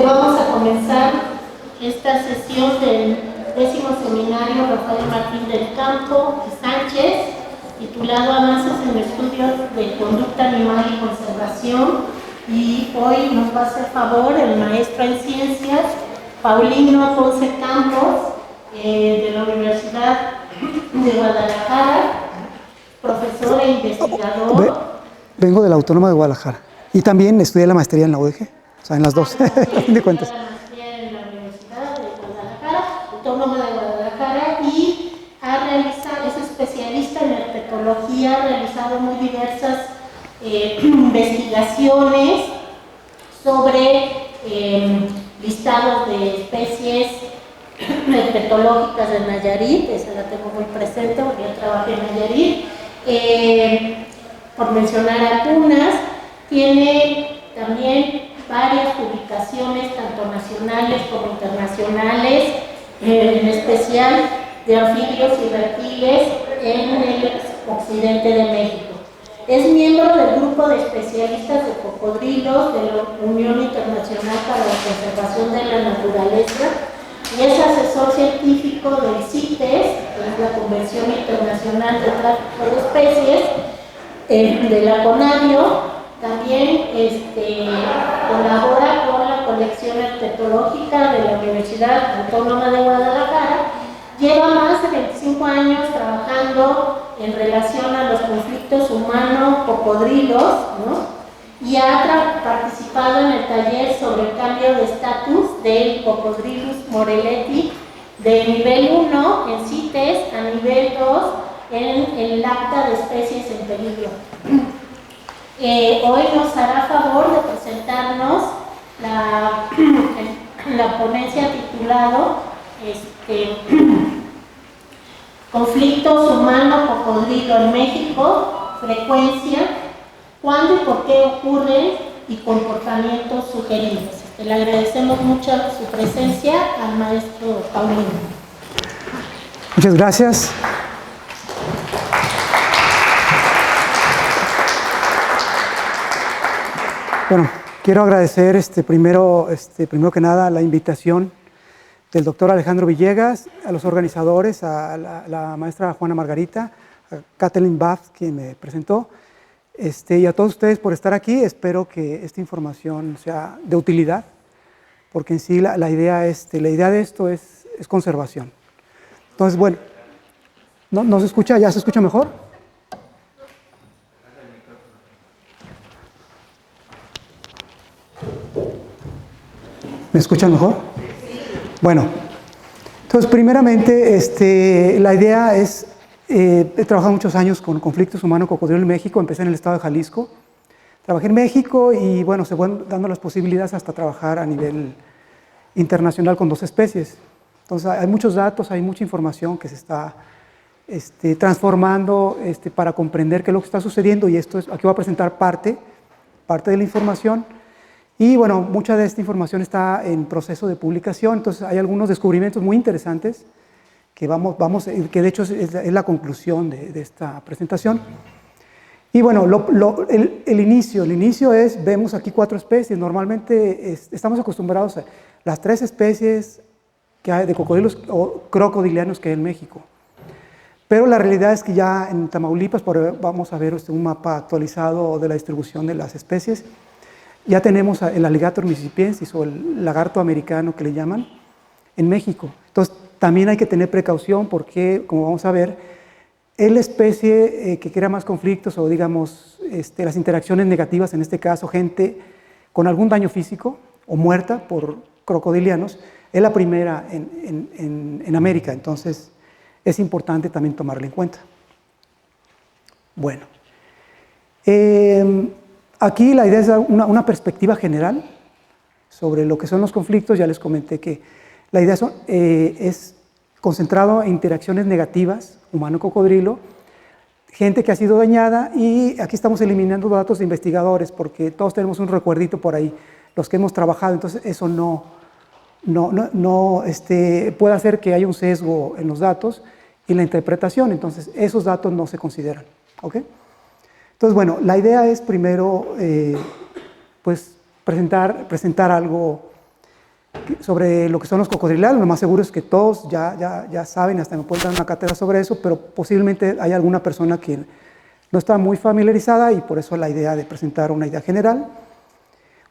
Vamos a comenzar esta sesión del 10º seminario Rafael Martín del Campo y Sánchez, titulado Avances en Estudios de Conducta Animal y Conservación. Y hoy nos va a hacer favor el maestro en Ciencias, Paulino Ponce Campos, de la Universidad de Guadalajara, profesor e investigador. Vengo de la Autónoma de Guadalajara y también estudié la maestría en la UDG, o sea, en las dos, a fin de cuentas. La maestría en la Universidad de Guadalajara, Autónoma de Guadalajara, y es especialista en herpetología, ha realizado muy diversas investigaciones sobre listados de especies herpetológicas de Nayarit. Esa la tengo muy presente porque yo trabajé en Nayarit. Por mencionar algunas, tiene también varias publicaciones, tanto nacionales como internacionales, en especial de anfibios y reptiles en el occidente de México. Es miembro del grupo de especialistas de cocodrilos de la Unión Internacional para la Conservación de la Naturaleza y es asesor científico del CITES, que es la Convención Internacional de Tráfico de Especies, de la CONABIO. También colabora con la colección herpetológica de la Universidad Autónoma de Guadalajara. Lleva más de 25 años trabajando en relación a los conflictos humano-cocodrilos, ¿no? Y ha participado en el taller sobre el cambio de estatus del Cocodrilus moreleti de nivel 1 en CITES a nivel 2 en el acta de especies en peligro. Hoy nos hará favor de presentarnos la ponencia titulado Conflictos humano-cocodrilo en México, frecuencia, cuándo y por qué ocurren y comportamientos sugeridos. Le agradecemos mucho su presencia al maestro Paulino. Muchas gracias. Bueno, quiero agradecer primero que nada la invitación del doctor Alejandro Villegas, a los organizadores, a la maestra Juana Margarita, a Kathleen Bath, quien me presentó, y a todos ustedes por estar aquí. Espero que esta información sea de utilidad, porque en sí la idea de esto es conservación. Entonces, bueno, ¿no se escucha? ¿Ya se escucha mejor? ¿Me escuchan mejor? Bueno, entonces primeramente la idea es, he trabajado muchos años con conflictos humano-cocodrilo en México. Empecé en el estado de Jalisco, trabajé en México y bueno, se fueron dando las posibilidades hasta trabajar a nivel internacional con 2 especies. Entonces hay muchos datos, hay mucha información que se está transformando para comprender qué es lo que está sucediendo, y aquí voy a presentar parte de la información. Y bueno, mucha de esta información está en proceso de publicación. Entonces hay algunos descubrimientos muy interesantes que que de hecho es la conclusión de esta presentación. Y bueno, el inicio es, vemos aquí 4 especies. Normalmente estamos acostumbrados a las 3 especies que hay de cocodrilos o crocodilianos que hay en México. Pero la realidad es que ya en Tamaulipas, vamos a ver un mapa actualizado de la distribución de las especies. Ya tenemos el Alligator mississippiensis o el lagarto americano que le llaman en México. Entonces también hay que tener precaución porque, como vamos a ver, es la especie que crea más conflictos o digamos las interacciones negativas, en este caso gente con algún daño físico o muerta por crocodilianos, es la primera en América. Entonces es importante también tomarla en cuenta. Bueno. Aquí la idea es dar una perspectiva general sobre lo que son los conflictos. Ya les comenté que la idea es concentrado en interacciones negativas, humano-cocodrilo, gente que ha sido dañada, y aquí estamos eliminando datos de investigadores porque todos tenemos un recuerdito por ahí, los que hemos trabajado. Entonces eso no puede hacer que haya un sesgo en los datos y en la interpretación. Entonces esos datos no se consideran, ¿ok? Entonces, bueno, la idea es primero pues presentar algo sobre lo que son los cocodrilanos. Lo más seguro es que todos ya saben, hasta me pueden dar una cátedra sobre eso, pero posiblemente hay alguna persona que no está muy familiarizada y por eso la idea de presentar una idea general.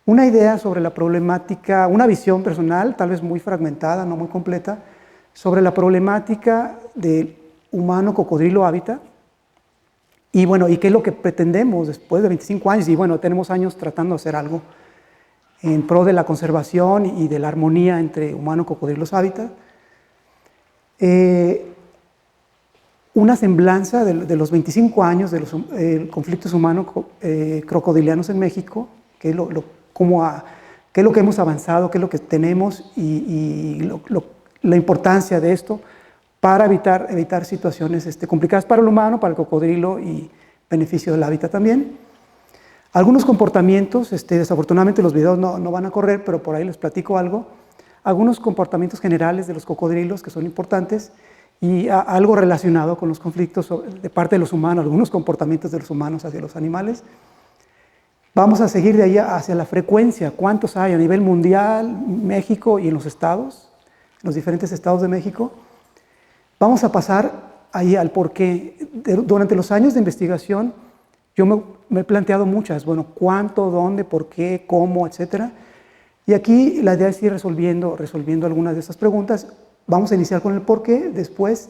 Una idea sobre la problemática, una visión personal, tal vez muy fragmentada, no muy completa, sobre la problemática del humano-cocodrilo hábitat. Y bueno, ¿y qué es lo que pretendemos después de 25 años? Y bueno, tenemos años tratando de hacer algo en pro de la conservación y de la armonía entre humano-cocodrilos hábitat. Una semblanza de los 25 años de los conflictos humano-crocodilianos en México, qué es lo que hemos avanzado, qué es lo que tenemos y la importancia de esto para evitar situaciones complicadas para el humano, para el cocodrilo y beneficio del hábitat también. Algunos comportamientos, desafortunadamente los videos no van a correr, pero por ahí les platico algo. Algunos comportamientos generales de los cocodrilos que son importantes y algo relacionado con los conflictos de parte de los humanos, algunos comportamientos de los humanos hacia los animales. Vamos a seguir de ahí hacia la frecuencia, cuántos hay a nivel mundial, México y en los estados, los diferentes estados de México. Vamos a pasar ahí al porqué. Durante los años de investigación, yo me he planteado muchas, bueno, cuánto, dónde, por qué, cómo, etcétera. Y aquí la idea es ir resolviendo algunas de estas preguntas. Vamos a iniciar con el por qué, después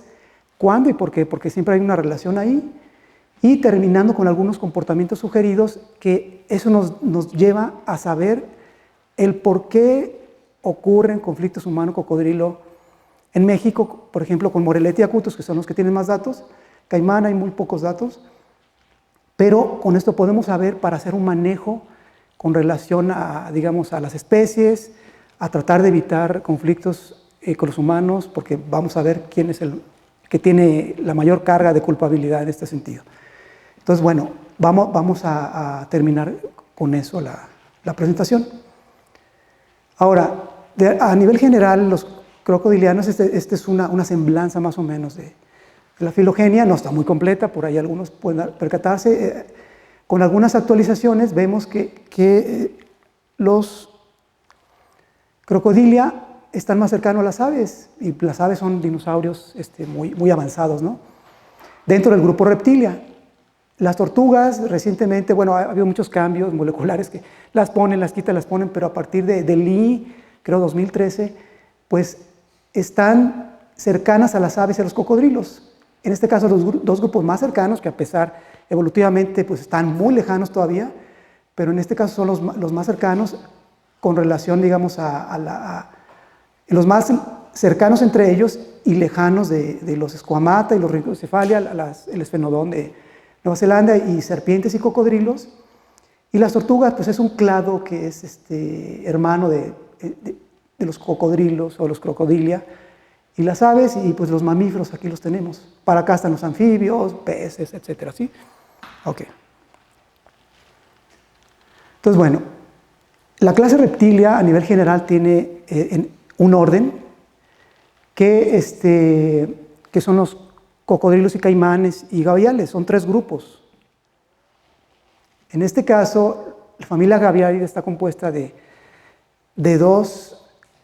cuándo y por qué, porque siempre hay una relación ahí. Y terminando con algunos comportamientos sugeridos, que eso nos lleva a saber el por qué ocurren conflictos humano-cocodrilo en México, por ejemplo, con Morelet y Acutus, que son los que tienen más datos. Caimán hay muy pocos datos, pero con esto podemos saber para hacer un manejo con relación a, digamos, a las especies, a tratar de evitar conflictos con los humanos, porque vamos a ver quién es el que tiene la mayor carga de culpabilidad en este sentido. Entonces, bueno, vamos a terminar con eso la presentación. Ahora, a nivel general, los crocodilianos, este es una semblanza más o menos de la filogenia, no está muy completa, por ahí algunos pueden percatarse. Con algunas actualizaciones vemos que los crocodilia están más cercanos a las aves, y las aves son dinosaurios muy avanzados, ¿no? Dentro del grupo reptilia. Las tortugas, recientemente, bueno, ha habido muchos cambios moleculares que las ponen, las quitan, las ponen, pero a partir de Lee, creo 2013, pues están cercanas a las aves y a los cocodrilos. En este caso, los dos grupos más cercanos, que a pesar evolutivamente, pues están muy lejanos todavía, pero en este caso son los más cercanos con relación, digamos, los más cercanos entre ellos y lejanos de los esquamata y los rinocefalia, el esfenodón de Nueva Zelanda y serpientes y cocodrilos. Y las tortugas, pues es un clado que es hermano de los cocodrilos o los crocodilia. Y las aves y pues los mamíferos aquí los tenemos. Para acá están los anfibios, peces, etcétera, ¿sí? Ok. Entonces, bueno, la clase reptilia a nivel general tiene un orden que son los cocodrilos y caimanes y gaviales, son 3 grupos. En este caso, la familia Gavialida está compuesta de 2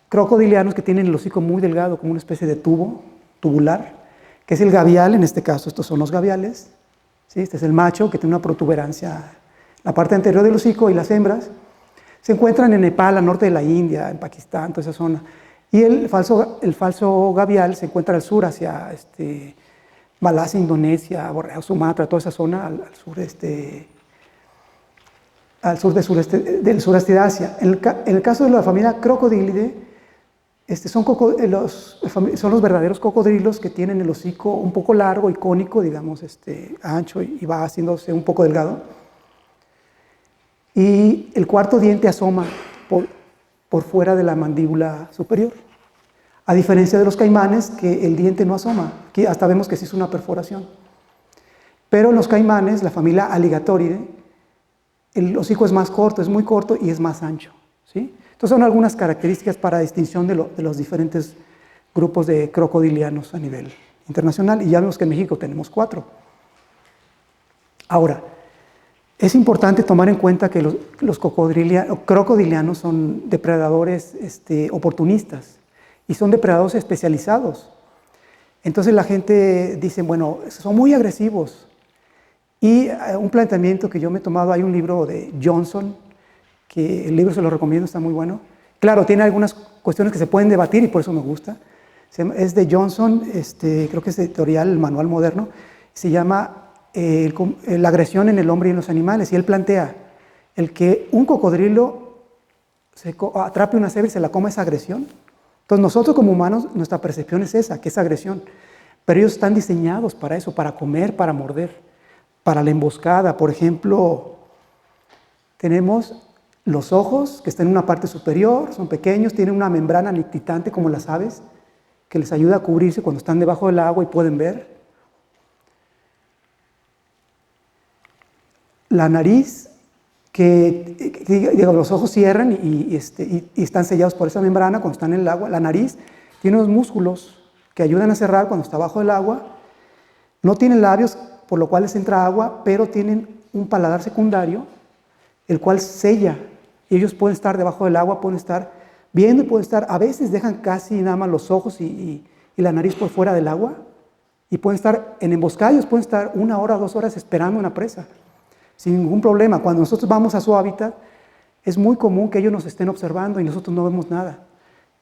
crocodilianos que tienen el hocico muy delgado, como una especie de tubo tubular, que es el gavial, en este caso estos son los gaviales, ¿sí? Este es el macho que tiene una protuberancia en la parte anterior del hocico, y las hembras se encuentran en Nepal, al norte de la India, en Pakistán, toda esa zona. Y el falso gavial se encuentra al sur, hacia Malasia, Indonesia, Borneo, Sumatra, toda esa zona al sur del sureste de Asia. En el caso de la familia Crocodilidae, son los verdaderos cocodrilos que tienen el hocico un poco largo y cónico, digamos, ancho, y va haciéndose un poco delgado. Y el cuarto diente asoma por fuera de la mandíbula superior. A diferencia de los caimanes, que el diente no asoma. Aquí hasta vemos que sí es una perforación. Pero en los caimanes, la familia Alligatoridae, el hocico es más corto, es muy corto y es más ancho, ¿sí? Entonces son algunas características para distinción de los diferentes grupos de crocodilianos a nivel internacional. Y ya vemos que en México tenemos 4. Ahora, Es importante tomar en cuenta que los crocodilianos son depredadores oportunistas y son depredadores especializados. Entonces la gente dice, bueno, son muy agresivos. Y un planteamiento que yo me he tomado, hay un libro de Johnson, que el libro se lo recomiendo, está muy bueno. Claro, tiene algunas cuestiones que se pueden debatir y por eso me gusta. Es de Johnson, creo que es editorial El Manual Moderno, se llama la agresión en el hombre y en los animales, y él plantea el que un cocodrilo atrape una cebra y se la coma, esa agresión. Entonces nosotros como humanos, nuestra percepción es esa, que es agresión, pero ellos están diseñados para eso, para comer, para morder, para la emboscada. Por ejemplo, tenemos los ojos que están en una parte superior, son pequeños, tienen una membrana nictitante como las aves, que les ayuda a cubrirse cuando están debajo del agua y pueden ver. La nariz, los ojos cierran y están sellados por esa membrana cuando están en el agua. La nariz tiene unos músculos que ayudan a cerrar cuando está bajo el agua. No tienen labios, por lo cual les entra agua, pero tienen un paladar secundario, el cual sella. Y ellos pueden estar debajo del agua, pueden estar viendo y pueden estar, a veces dejan casi nada más los ojos y la nariz por fuera del agua. Y pueden estar en emboscadas, pueden estar 1 hora, 2 horas esperando una presa, sin ningún problema. Cuando nosotros vamos a su hábitat, es muy común que ellos nos estén observando y nosotros no vemos nada.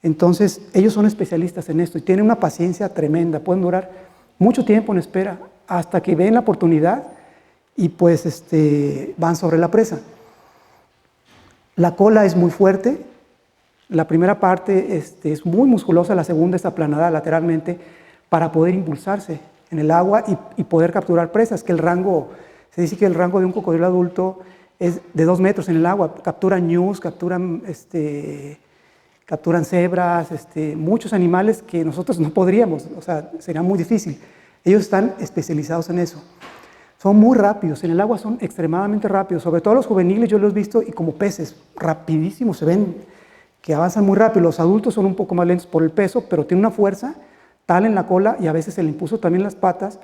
Entonces, ellos son especialistas en esto y tienen una paciencia tremenda. Pueden durar mucho tiempo en espera hasta que ven la oportunidad y pues van sobre la presa. La cola es muy fuerte. La primera parte es muy musculosa, la segunda es aplanada lateralmente para poder impulsarse en el agua y poder capturar presas, que se dice que el rango de un cocodrilo adulto es de 2 metros en el agua. Capturan ñus, capturan cebras, muchos animales que nosotros no podríamos, o sea, sería muy difícil. Ellos están especializados en eso. Son muy rápidos, en el agua son extremadamente rápidos, sobre todo los juveniles yo los he visto y como peces, rapidísimos, se ven que avanzan muy rápido. Los adultos son un poco más lentos por el peso, pero tienen una fuerza tal en la cola y a veces el impulso también en las patas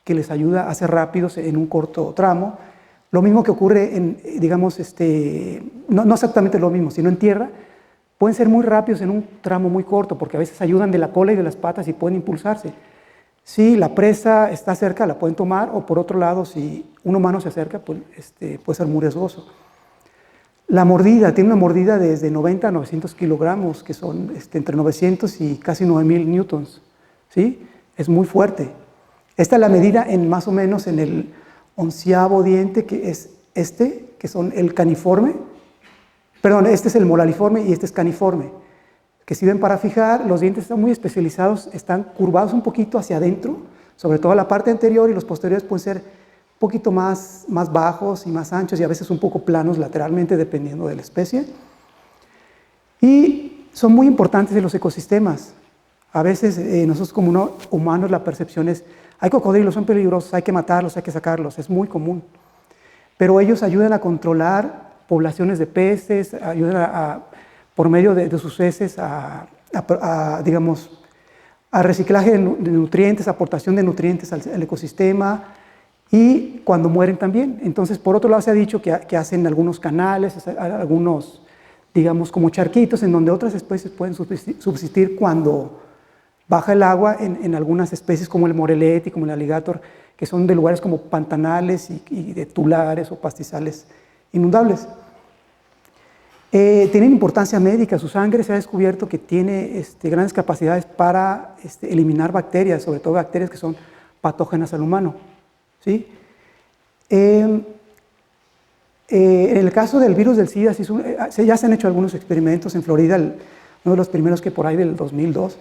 que les ayuda a ser rápidos en un corto tramo. Lo mismo que ocurre digamos, no exactamente lo mismo, sino en tierra, pueden ser muy rápidos en un tramo muy corto, porque a veces ayudan de la cola y de las patas y pueden impulsarse. Si la presa está cerca, la pueden tomar, o por otro lado, si un humano se acerca, pues, puede ser muy riesgoso. La mordida, tiene una mordida desde 90 a 900 kilogramos, que son entre 900 y casi 9000 newtons, ¿sí? Es muy fuerte. Esta es la medida más o menos en el 11º diente, que es que son el caniforme. Perdón, este es el molariforme y este es caniforme, que sirven para fijar. Los dientes están muy especializados, están curvados un poquito hacia adentro, sobre todo la parte anterior, y los posteriores pueden ser un poquito más bajos y más anchos y a veces un poco planos lateralmente, dependiendo de la especie. Y son muy importantes en los ecosistemas. A veces nosotros como humanos la percepción es, hay cocodrilos, son peligrosos, hay que matarlos, hay que sacarlos, es muy común. Pero ellos ayudan a controlar poblaciones de peces, ayudan por medio de sus heces digamos, a reciclaje de nutrientes, aportación de nutrientes al ecosistema, y cuando mueren también. Entonces, por otro lado, se ha dicho que hacen algunos canales, algunos, digamos, como charquitos en donde otras especies pueden subsistir cuando baja el agua en algunas especies como el morelete y como el alligator, que son de lugares como pantanales y de tulares o pastizales inundables. Tienen importancia médica. Su sangre se ha descubierto que tiene grandes capacidades para eliminar bacterias, sobre todo bacterias que son patógenas al humano, ¿sí? En el caso del virus del SIDA, ya se han hecho algunos experimentos en Florida, uno de los primeros que por ahí del 2002,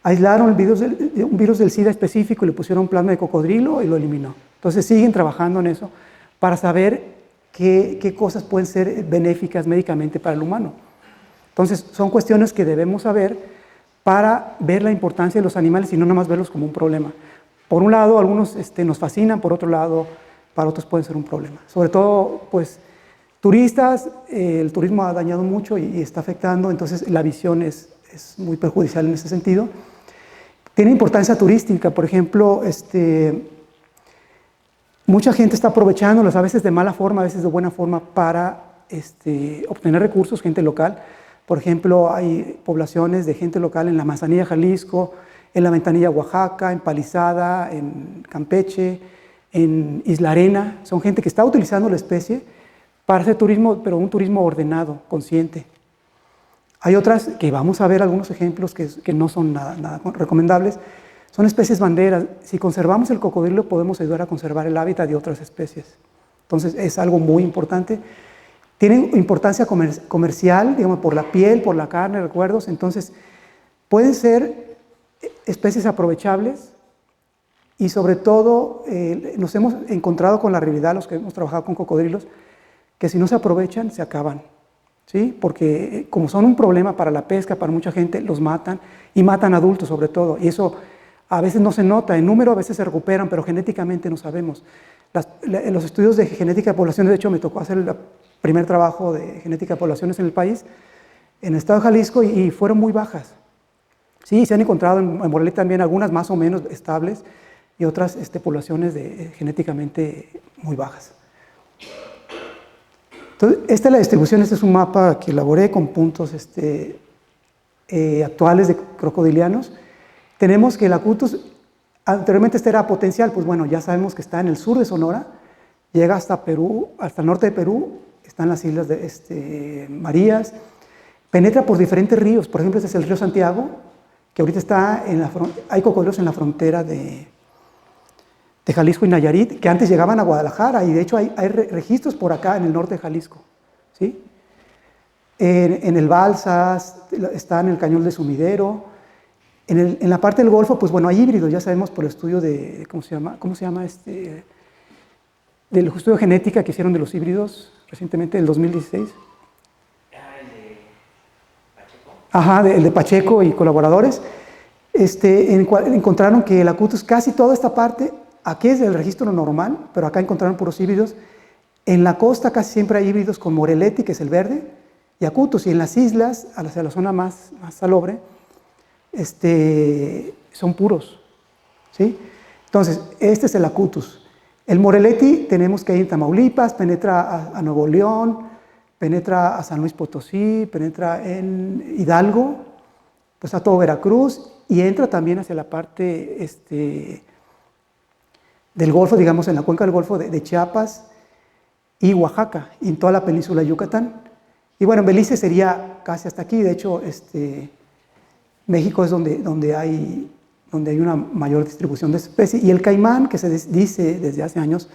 aislaron un virus del SIDA específico y le pusieron plasma de cocodrilo y lo eliminó. Entonces siguen trabajando en eso para saber qué cosas pueden ser benéficas médicamente para el humano. Entonces son cuestiones que debemos saber para ver la importancia de los animales y no nada más verlos como un problema. Por un lado, algunos nos fascinan, por otro lado, para otros pueden ser un problema. Sobre todo, pues, turistas, el turismo ha dañado mucho y está afectando, entonces la visión es muy perjudicial en ese sentido. Tiene importancia turística, por ejemplo, mucha gente está aprovechándolos, a veces de mala forma, a veces de buena forma, para obtener recursos, gente local. Por ejemplo, hay poblaciones de gente local en la Manzanilla, Jalisco, en la Ventanilla, Oaxaca, en Palizada, en Campeche, en Isla Arena. Son gente que está utilizando la especie para hacer turismo, pero un turismo ordenado, consciente. Hay otras que vamos a ver algunos ejemplos que no son nada recomendables. Son especies banderas. Si conservamos el cocodrilo, podemos ayudar a conservar el hábitat de otras especies. Entonces, es algo muy importante. Tienen importancia comercial, digamos, por la piel, por la carne, recuerdos. Entonces, pueden ser especies aprovechables y, sobre todo, nos hemos encontrado con la realidad, los que hemos trabajado con cocodrilos, que si no se aprovechan, se acaban. ¿Sí? Porque como son un problema para la pesca, para mucha gente, los matan y matan adultos sobre todo. Y eso a veces no se nota, en número a veces se recuperan, pero genéticamente no sabemos. Los estudios de genética de poblaciones, de hecho me tocó hacer el primer trabajo de genética de poblaciones en el país, en el estado de Jalisco, y fueron muy bajas. Sí, se han encontrado en Morelia también algunas más o menos estables y otras poblaciones genéticamente muy bajas. Entonces, esta es la distribución, este es un mapa que elaboré con puntos actuales de crocodilianos. Tenemos que el acutus, anteriormente este era potencial, pues bueno, ya sabemos que está en el sur de Sonora, llega hasta Perú, hasta el norte de Perú, están las islas de Marías, penetra por diferentes ríos, por ejemplo este es el río Santiago, que ahorita está hay cocodrilos en la frontera de Jalisco y Nayarit, que antes llegaban a Guadalajara, y de hecho hay registros por acá en el norte de Jalisco, ¿sí? En el Balsas, está en el Cañón de Sumidero, en la parte del Golfo, pues bueno, hay híbridos, ya sabemos por el estudio de, ¿cómo se llama? Del estudio de genética que hicieron de los híbridos recientemente, del 2016. ¿El de Pacheco? Ajá, el de Pacheco y colaboradores, encontraron que el acutus, casi toda esta parte, aquí es el registro normal, pero acá encontraron puros híbridos. En la costa casi siempre hay híbridos con Morelletti, que es el verde, y acutus, y en las islas, hacia la zona más salobre, son puros, ¿sí? Entonces, este es el acutus. El Morelletti tenemos que ir en Tamaulipas, penetra a Nuevo León, penetra a San Luis Potosí, penetra en Hidalgo, pues a todo Veracruz, y entra también hacia la parte del Golfo, digamos, en la cuenca del Golfo de Chiapas y Oaxaca, y en toda la península de Yucatán. Y bueno, Belice sería casi hasta aquí, de hecho, México es donde hay una mayor distribución de especies, y el caimán, que se dice desde hace años,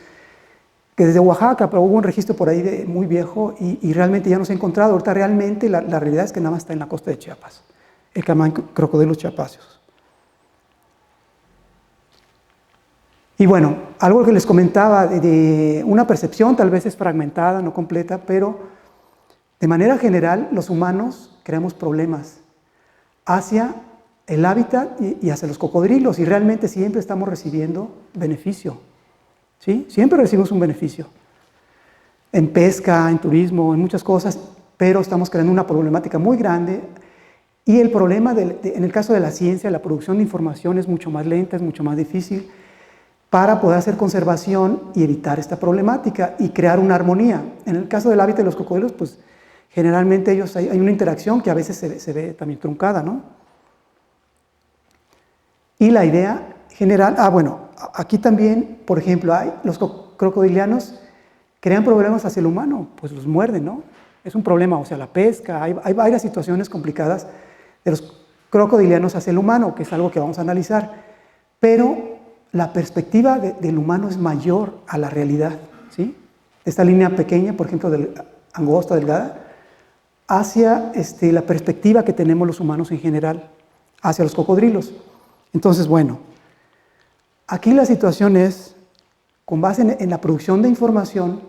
que desde Oaxaca, pero hubo un registro por ahí muy viejo, y realmente ya no se ha encontrado. Ahorita realmente la realidad es que nada más está en la costa de Chiapas, el caimán crocodilus chiapaceus. Y bueno, algo que les comentaba de una percepción, tal vez es fragmentada, no completa, pero de manera general los humanos creamos problemas hacia el hábitat y hacia los cocodrilos, y realmente siempre estamos recibiendo beneficio, ¿sí? Siempre recibimos un beneficio, en pesca, en turismo, en muchas cosas, pero estamos creando una problemática muy grande, y el problema, en el caso de la ciencia, la producción de información es mucho más lenta, es mucho más difícil, para poder hacer conservación y evitar esta problemática y crear una armonía. En el caso del hábitat de los cocodrilos, pues generalmente hay una interacción que a veces se ve también truncada, ¿no? Y la idea general, bueno, aquí también, por ejemplo, los crocodilianos crean problemas hacia el humano, pues los muerden, ¿no? Es un problema, o sea, la pesca, hay varias situaciones complicadas de los crocodilianos hacia el humano, que es algo que vamos a analizar, pero la perspectiva del humano es mayor a la realidad, ¿sí? Esta línea pequeña, por ejemplo, angosta, delgada, hacia la perspectiva que tenemos los humanos en general, hacia los cocodrilos. Entonces, bueno, aquí la situación es, con base en la producción de información,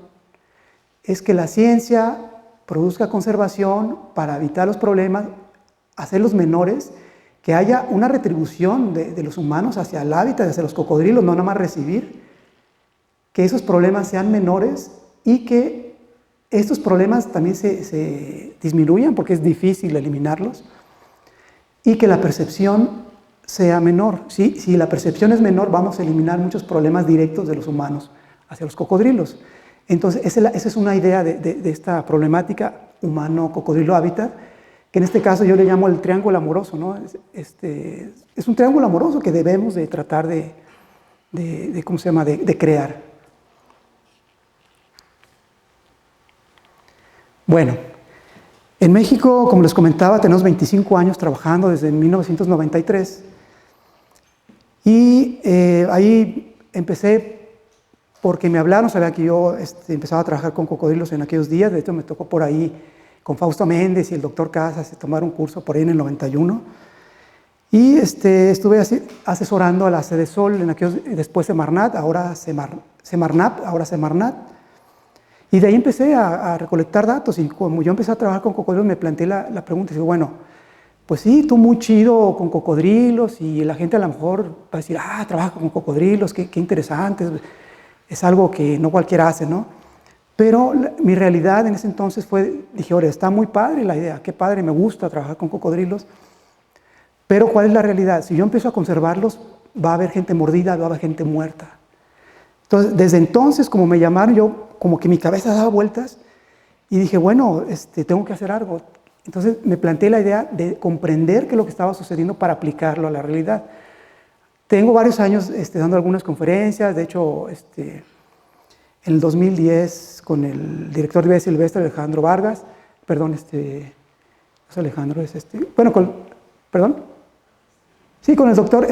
es que la ciencia produzca conservación para evitar los problemas, hacerlos menores, que haya una retribución de los humanos hacia el hábitat, hacia los cocodrilos, no nada más recibir, que esos problemas sean menores y que estos problemas también se disminuyan, porque es difícil eliminarlos, y que la percepción sea menor. ¿Sí? Si la percepción es menor, vamos a eliminar muchos problemas directos de los humanos hacia los cocodrilos. Entonces, esa es una idea de esta problemática humano-cocodrilo hábitat, que en este caso yo le llamo el triángulo amoroso, ¿no? Es un triángulo amoroso que debemos de tratar ¿cómo se llama?, de crear. Bueno, en México, como les comentaba, tenemos 25 años trabajando desde 1993 y ahí empecé porque me hablaron, sabía que yo empezaba a trabajar con cocodrilos en aquellos días. De hecho me tocó por ahí con Fausto Méndez y el doctor Casas tomar un curso por ahí en el 91 y estuve asesorando a la Sedesol en aquellos, después Semarnat, ahora Semarnap, ahora Semarnat. Y de ahí empecé a recolectar datos y como yo empecé a trabajar con cocodrilos me planteé la pregunta y digo, bueno, pues sí, tú muy chido con cocodrilos y la gente a lo mejor va a decir, trabaja con cocodrilos, qué interesante, es algo que no cualquiera hace, ¿no? Pero mi realidad en ese entonces dije, ahora está muy padre la idea, qué padre, me gusta trabajar con cocodrilos, pero ¿cuál es la realidad? Si yo empiezo a conservarlos, va a haber gente mordida, va a haber gente muerta. Entonces, desde entonces, como me llamaron, yo como que mi cabeza daba vueltas y dije, bueno, tengo que hacer algo. Entonces me planteé la idea de comprender qué es lo que estaba sucediendo para aplicarlo a la realidad. Tengo varios años dando algunas conferencias, de hecho, en el 2010 con el director de vida silvestre Alejandro Vargas, perdón, no es Alejandro, es bueno, perdón, sí, con el doctor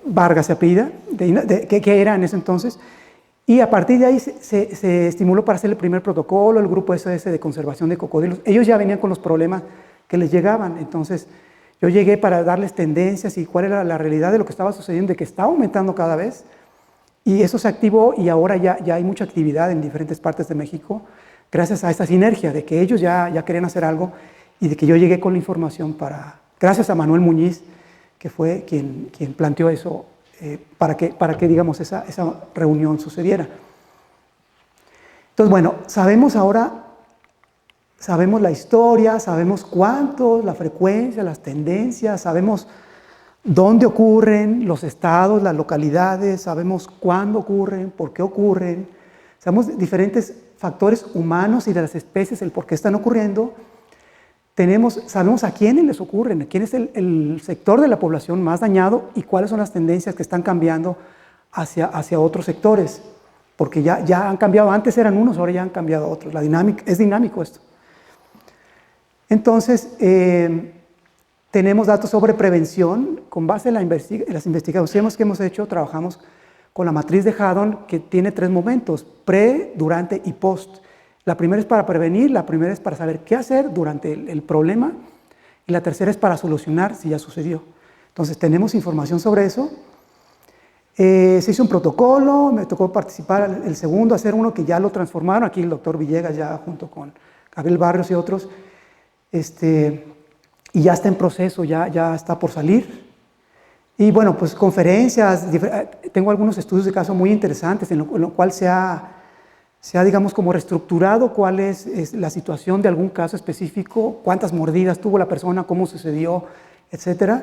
Vargas se apellida, que era en ese entonces. Y a partir de ahí se estimuló para hacer el primer protocolo, el grupo SOS de conservación de cocodrilos. Ellos ya venían con los problemas que les llegaban, entonces yo llegué para darles tendencias y cuál era la realidad de lo que estaba sucediendo, de que estaba aumentando cada vez. Y eso se activó y ahora ya hay mucha actividad en diferentes partes de México gracias a esta sinergia de que ellos ya querían hacer algo y de que yo llegué con la información gracias a Manuel Muñiz, que fue quien planteó eso. Para que digamos, esa reunión sucediera. Entonces, bueno, sabemos la historia, sabemos cuántos, la frecuencia, las tendencias, sabemos dónde ocurren, los estados, las localidades, sabemos cuándo ocurren, por qué ocurren, sabemos diferentes factores humanos y de las especies, el por qué están ocurriendo. Sabemos a quiénes les ocurren, quién es el sector de la población más dañado y cuáles son las tendencias que están cambiando hacia otros sectores, porque ya han cambiado, antes eran unos, ahora ya han cambiado otros, es dinámico esto. Entonces, tenemos datos sobre prevención, con base en las investigaciones que hemos hecho, trabajamos con la matriz de Haddon, que tiene 3 momentos, pre, durante y post. La primera es para prevenir, la primera es para saber qué hacer durante el problema y la tercera es para solucionar si ya sucedió. Entonces tenemos información sobre eso. Se hizo un protocolo, me tocó participar el segundo, hacer uno que ya lo transformaron, aquí el doctor Villegas ya junto con Gabriel Barrios y otros, y ya está en proceso, ya está por salir. Y bueno, pues conferencias, tengo algunos estudios de caso muy interesantes en lo cual se ha digamos, como reestructurado cuál es la situación de algún caso específico, cuántas mordidas tuvo la persona, cómo sucedió, etc.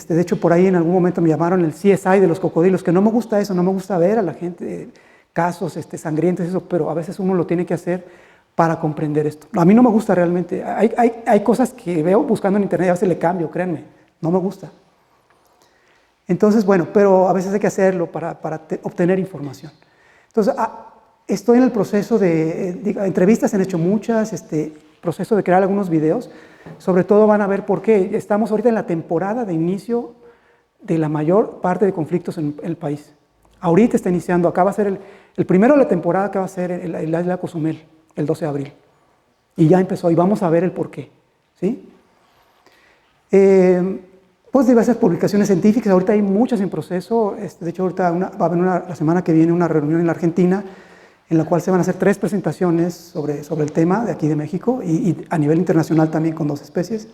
De hecho, por ahí en algún momento me llamaron el CSI de los cocodrilos, que no me gusta eso, no me gusta ver a la gente, casos sangrientos, eso, pero a veces uno lo tiene que hacer para comprender esto. A mí no me gusta realmente, hay cosas que veo buscando en internet y a veces le cambio, créanme, no me gusta. Entonces, bueno, pero a veces hay que hacerlo para obtener información. Entonces, estoy en el proceso de entrevistas, se han hecho muchas, proceso de crear algunos videos, sobre todo van a ver por qué. Estamos ahorita en la temporada de inicio de la mayor parte de conflictos en el país. Ahorita está iniciando, acá va a ser el primero de la temporada, que va a ser el isla de Cozumel, el 12 de abril. Y ya empezó, y vamos a ver el por qué, ¿sí? Pues diversas publicaciones científicas, ahorita hay muchas en proceso, de hecho ahorita va a haber la semana que viene una reunión en la Argentina, en la cual se van a hacer 3 presentaciones sobre el tema de aquí de México y a nivel internacional también con 2 especies.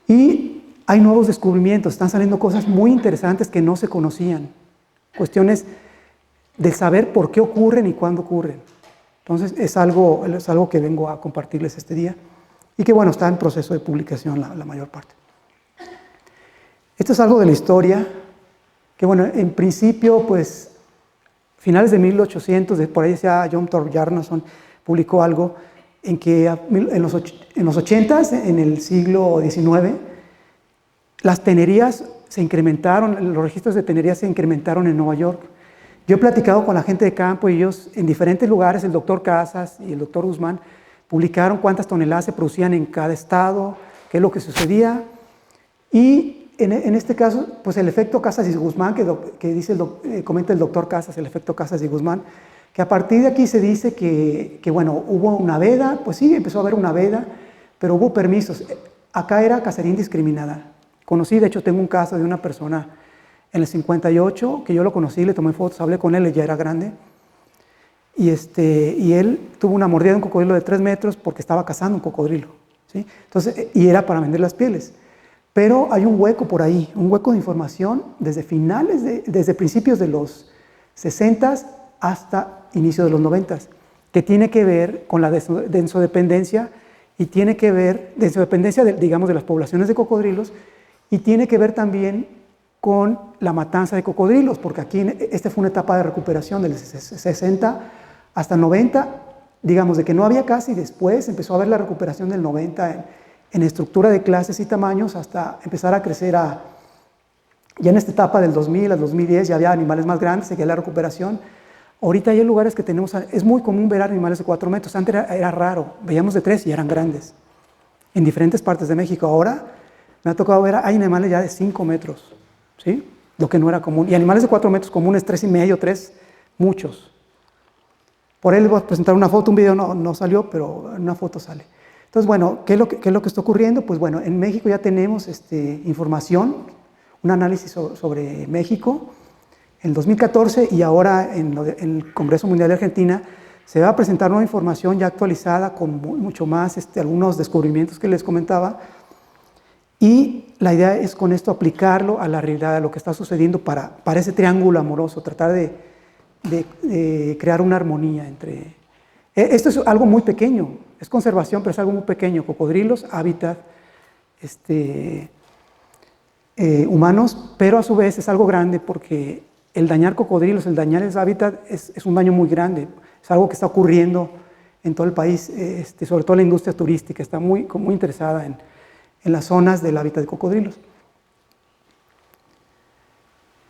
Y hay nuevos descubrimientos, están saliendo cosas muy interesantes que no se conocían, cuestiones de saber por qué ocurren y cuándo ocurren. Entonces es algo que vengo a compartirles este día y que bueno, está en proceso de publicación la mayor parte. Esto es algo de la historia, que bueno, en principio pues finales de 1800, por ahí decía John Thorpe Bjarnason, publicó algo en que en los 80s, en el siglo XIX, las tenerías se incrementaron, los registros de tenerías se incrementaron en Nueva York. Yo he platicado con la gente de campo y ellos en diferentes lugares, el doctor Casas y el doctor Guzmán, publicaron cuántas toneladas se producían en cada estado, qué es lo que sucedía. Y en este caso, pues el efecto Casas y Guzmán, que dice comenta el doctor Casas, el efecto Casas y Guzmán, que a partir de aquí se dice que bueno, hubo una veda, pues sí, empezó a haber una veda, pero hubo permisos. Acá era cacería indiscriminada. Conocí, de hecho, tengo un caso de una persona en el 58, que yo lo conocí, le tomé fotos, hablé con él, él ya era grande, y él tuvo una mordida de un cocodrilo de 3 metros porque estaba cazando un cocodrilo, ¿sí? Entonces, y era para vender las pieles. Pero hay un hueco por ahí, un hueco de información desde desde principios de los 60s hasta inicio de los 90s, que tiene que ver con la densodependencia y tiene que ver, densodependencia, digamos, de las poblaciones de cocodrilos, y tiene que ver también con la matanza de cocodrilos, porque aquí esta fue una etapa de recuperación del 60 hasta 90, digamos, de que no había casi, después empezó a haber la recuperación del 90 en estructura de clases y tamaños, hasta empezar a crecer ya en esta etapa del 2000 al 2010 ya había animales más grandes, seguía la recuperación. Ahorita hay lugares que tenemos, es muy común ver animales de 4 metros, antes era raro, veíamos de 3 y eran grandes, en diferentes partes de México. Ahora me ha tocado ver, hay animales ya de 5 metros, ¿sí? Lo que no era común, y animales de 4 metros comunes, 3,5, 3, muchos. Por ahí les voy a presentar una foto, un video no salió, pero una foto sale. Entonces, bueno, ¿qué es lo que está ocurriendo? Pues bueno, en México ya tenemos información, un análisis sobre México. En 2014 y ahora en el Congreso Mundial de Argentina se va a presentar nueva información ya actualizada con mucho más, algunos descubrimientos que les comentaba. Y la idea es con esto aplicarlo a la realidad, a lo que está sucediendo para ese triángulo amoroso, tratar de crear una armonía entre... Esto es algo muy pequeño, es conservación, pero es algo muy pequeño. Cocodrilos, hábitat, humanos, pero a su vez es algo grande porque el dañar cocodrilos, el dañar ese hábitat es un daño muy grande. Es algo que está ocurriendo en todo el país, sobre todo la industria turística está muy interesada en las zonas del hábitat de cocodrilos.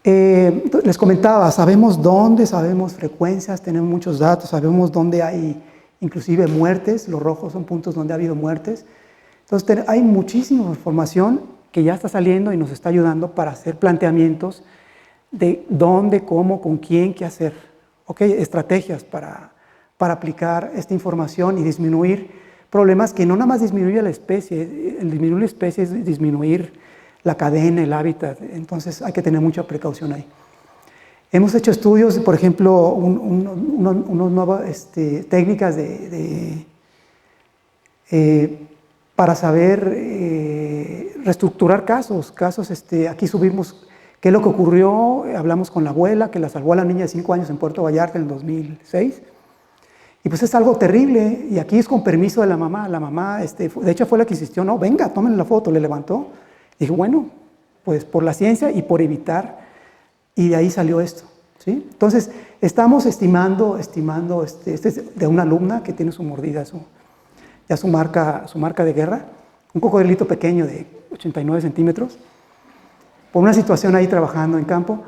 Les comentaba, sabemos dónde, sabemos frecuencias, tenemos muchos datos, sabemos dónde hay inclusive muertes, los rojos son puntos donde ha habido muertes. Entonces hay muchísima información que ya está saliendo y nos está ayudando para hacer planteamientos de dónde, cómo, con quién, qué hacer. ¿Okay? Estrategias para aplicar esta información y disminuir problemas que no nada más disminuye la especie, el disminuir la especie es disminuir la cadena, el hábitat, entonces hay que tener mucha precaución ahí. Hemos hecho estudios, por ejemplo, unas nuevas técnicas para saber reestructurar casos. Aquí subimos qué es lo que ocurrió, hablamos con la abuela que la salvó a la niña de 5 años en Puerto Vallarta en el 2006. Y pues es algo terrible, y aquí es con permiso de la mamá. La mamá, de hecho fue la que insistió, no, venga, tómenle la foto, le levantó. Dije, bueno, pues por la ciencia y por evitar, y de ahí salió esto, ¿sí? Entonces, estamos estimando, este es de una alumna que tiene su mordida, ya su marca de guerra, un cocodrilito pequeño de 89 centímetros, por una situación ahí trabajando en campo.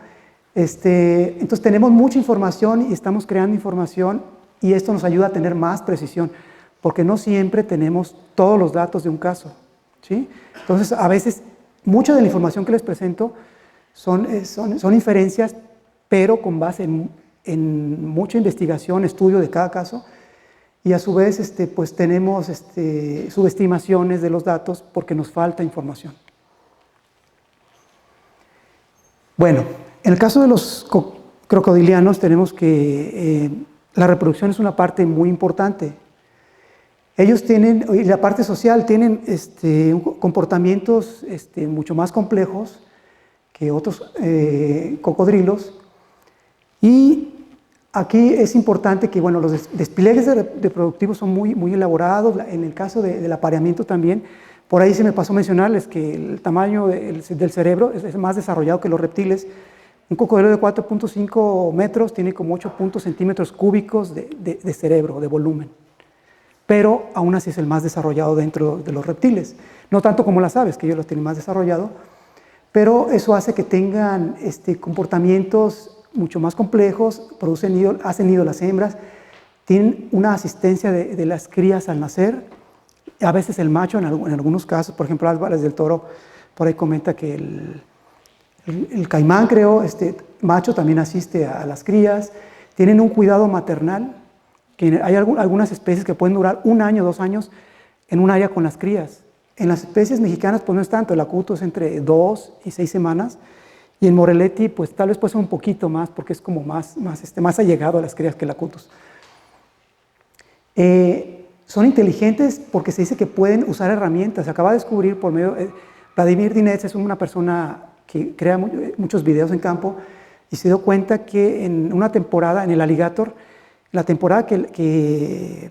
Entonces, tenemos mucha información y estamos creando información, y esto nos ayuda a tener más precisión, porque no siempre tenemos todos los datos de un caso, ¿sí? Entonces, a veces, mucha de la información que les presento son inferencias, pero con base en mucha investigación, estudio de cada caso, y a su vez pues tenemos subestimaciones de los datos porque nos falta información. Bueno, en el caso de los crocodilianos tenemos que la reproducción es una parte muy importante. Ellos tienen, y la parte social, tienen comportamientos mucho más complejos que otros cocodrilos. Y aquí es importante que, bueno, los despliegues reproductivos son muy elaborados. En el caso del apareamiento también, por ahí se me pasó mencionarles que el tamaño del cerebro es más desarrollado que los reptiles, Un cocodrilo de 4.5 metros tiene como 8 centímetros cúbicos de cerebro, de volumen. Pero aún así es el más desarrollado dentro de los reptiles. No tanto como las aves, que ellos los tienen más desarrollado, pero eso hace que tengan comportamientos mucho más complejos, hacen nido las hembras, tienen una asistencia de las crías al nacer, a veces el macho en algunos casos, por ejemplo Álvarez del Toro por ahí comenta que el caimán, creo, macho también asiste a las crías, tienen un cuidado maternal, que hay algunas especies que pueden durar 1 año, 2 años en un área con las crías. En las especies mexicanas pues no es tanto, el acuto es entre 2 y 6 semanas, y en Moreletti pues tal vez puede ser un poquito más, porque es como más allegado a las crías que el acutus. Son inteligentes porque se dice que pueden usar herramientas. Se acaba de descubrir por medio... Vladimir Dinets es una persona que crea muchos videos en campo y se dio cuenta que en una temporada, en el alligator, la temporada que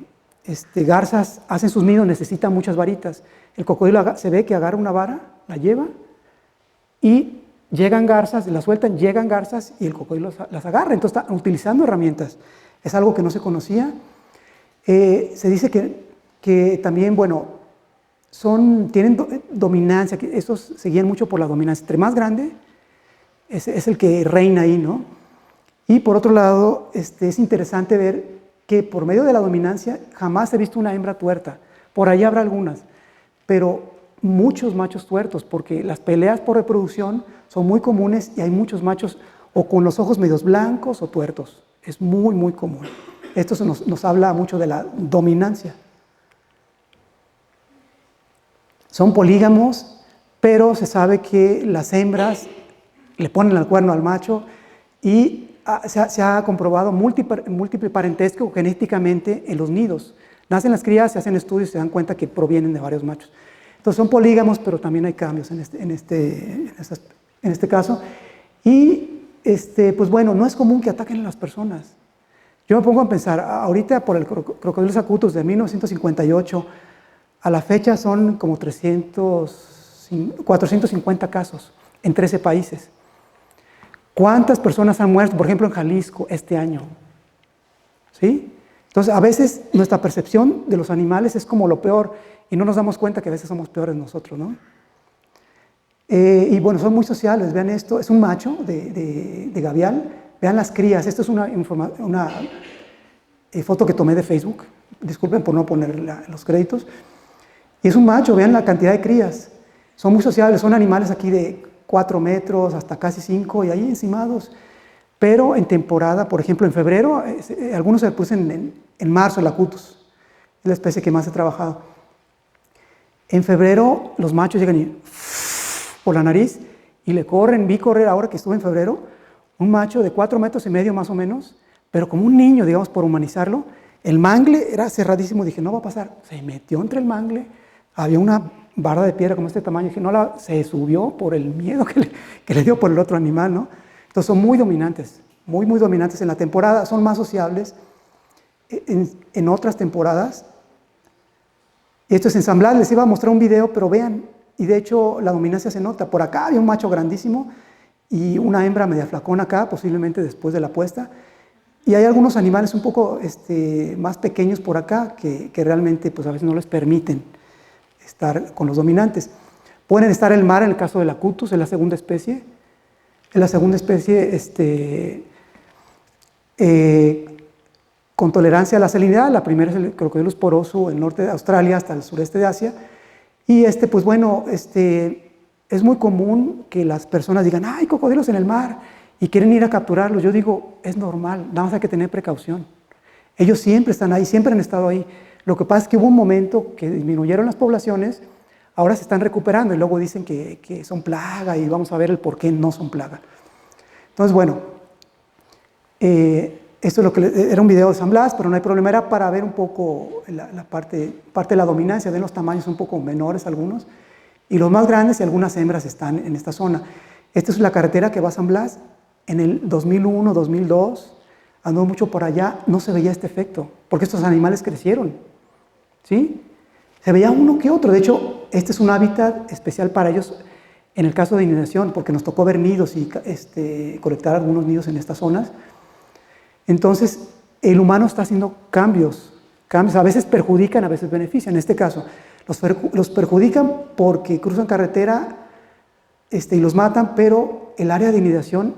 garzas hacen sus nidos necesitan muchas varitas. El cocodrilo se ve que agarra una vara, la lleva y llegan garzas, la sueltan, llegan garzas y el cocodrilo las agarra. Entonces está utilizando herramientas. Es algo que no se conocía. Se dice que también, bueno, tienen dominancia, que estos se guían mucho por la dominancia. Entre más grande, es el que reina ahí, ¿no? Y por otro lado, es interesante ver que por medio de la dominancia jamás he visto una hembra tuerta. Por ahí habrá algunas, pero muchos machos tuertos, porque las peleas por reproducción son muy comunes y hay muchos machos o con los ojos medios blancos o tuertos. Es muy, muy común. Esto nos habla mucho de la dominancia. Son polígamos, pero se sabe que las hembras le ponen el cuerno al macho y se ha comprobado múltiple parentesco genéticamente en los nidos. Nacen las crías, se hacen estudios y se dan cuenta que provienen de varios machos. Entonces son polígamos, pero también hay cambios en este caso. Y pues bueno, no es común que ataquen a las personas. Yo me pongo a pensar, ahorita por el Crocodylus acutus de 1958, a la fecha son como 450 casos en 13 países. ¿Cuántas personas han muerto, por ejemplo, en Jalisco este año? ¿Sí? Entonces, a veces nuestra percepción de los animales es como lo peor y no nos damos cuenta que a veces somos peores nosotros, ¿no? Y bueno, son muy sociales, vean esto, es un macho de gavial, vean las crías, esto es una foto que tomé de Facebook, disculpen por no poner los créditos, y es un macho, vean la cantidad de crías, son muy sociables, son animales aquí de 4 metros hasta casi 5 y ahí encimados, pero en temporada, por ejemplo en febrero, algunos se pusen en marzo, el acutus, es la especie que más he trabajado. En febrero los machos llegan y por la nariz y le corren, vi correr ahora que estuve en febrero, un macho de 4 metros y medio más o menos, pero como un niño, digamos, por humanizarlo. El mangle era cerradísimo, dije, no va a pasar. Se metió entre el mangle, había una barra de piedra como este tamaño, dije, no, se subió por el miedo que le dio por el otro animal, ¿no? Entonces son muy dominantes, muy, muy dominantes en la temporada, son más sociables. En otras temporadas, y esto es en San Blas, les iba a mostrar un video, pero vean, y de hecho la dominancia se nota. Por acá había un macho grandísimo y una hembra media flacona acá, posiblemente después de la puesta. Y hay algunos animales un poco más pequeños por acá que realmente pues, a veces no les permiten estar con los dominantes. Pueden estar en el mar, en el caso del acutus, es la segunda especie. Es la segunda especie con tolerancia a la salinidad. La primera es el Crocodylus poroso, el norte de Australia hasta el sureste de Asia. Y pues bueno, es muy común que las personas digan, ¡ay, cocodrilos en el mar! Y quieren ir a capturarlos. Yo digo, es normal, nada más hay que tener precaución. Ellos siempre están ahí, siempre han estado ahí. Lo que pasa es que hubo un momento que disminuyeron las poblaciones, ahora se están recuperando y luego dicen que son plaga y vamos a ver el por qué no son plaga. Entonces, bueno, esto es lo que era un video de San Blas, pero no hay problema, era para ver un poco la parte de la dominancia, ven los tamaños un poco menores algunos, y los más grandes y algunas hembras están en esta zona. Esta es la carretera que va a San Blas. En el 2001, 2002, andó mucho por allá, no se veía este efecto, porque estos animales crecieron, ¿sí? Se veía uno que otro, de hecho, este es un hábitat especial para ellos. En el caso de nidificación, porque nos tocó ver nidos y colectar algunos nidos en estas zonas, entonces el humano está haciendo cambios, a veces perjudican, a veces benefician. En este caso, los perjudican porque cruzan carretera y los matan, pero el área de nidificación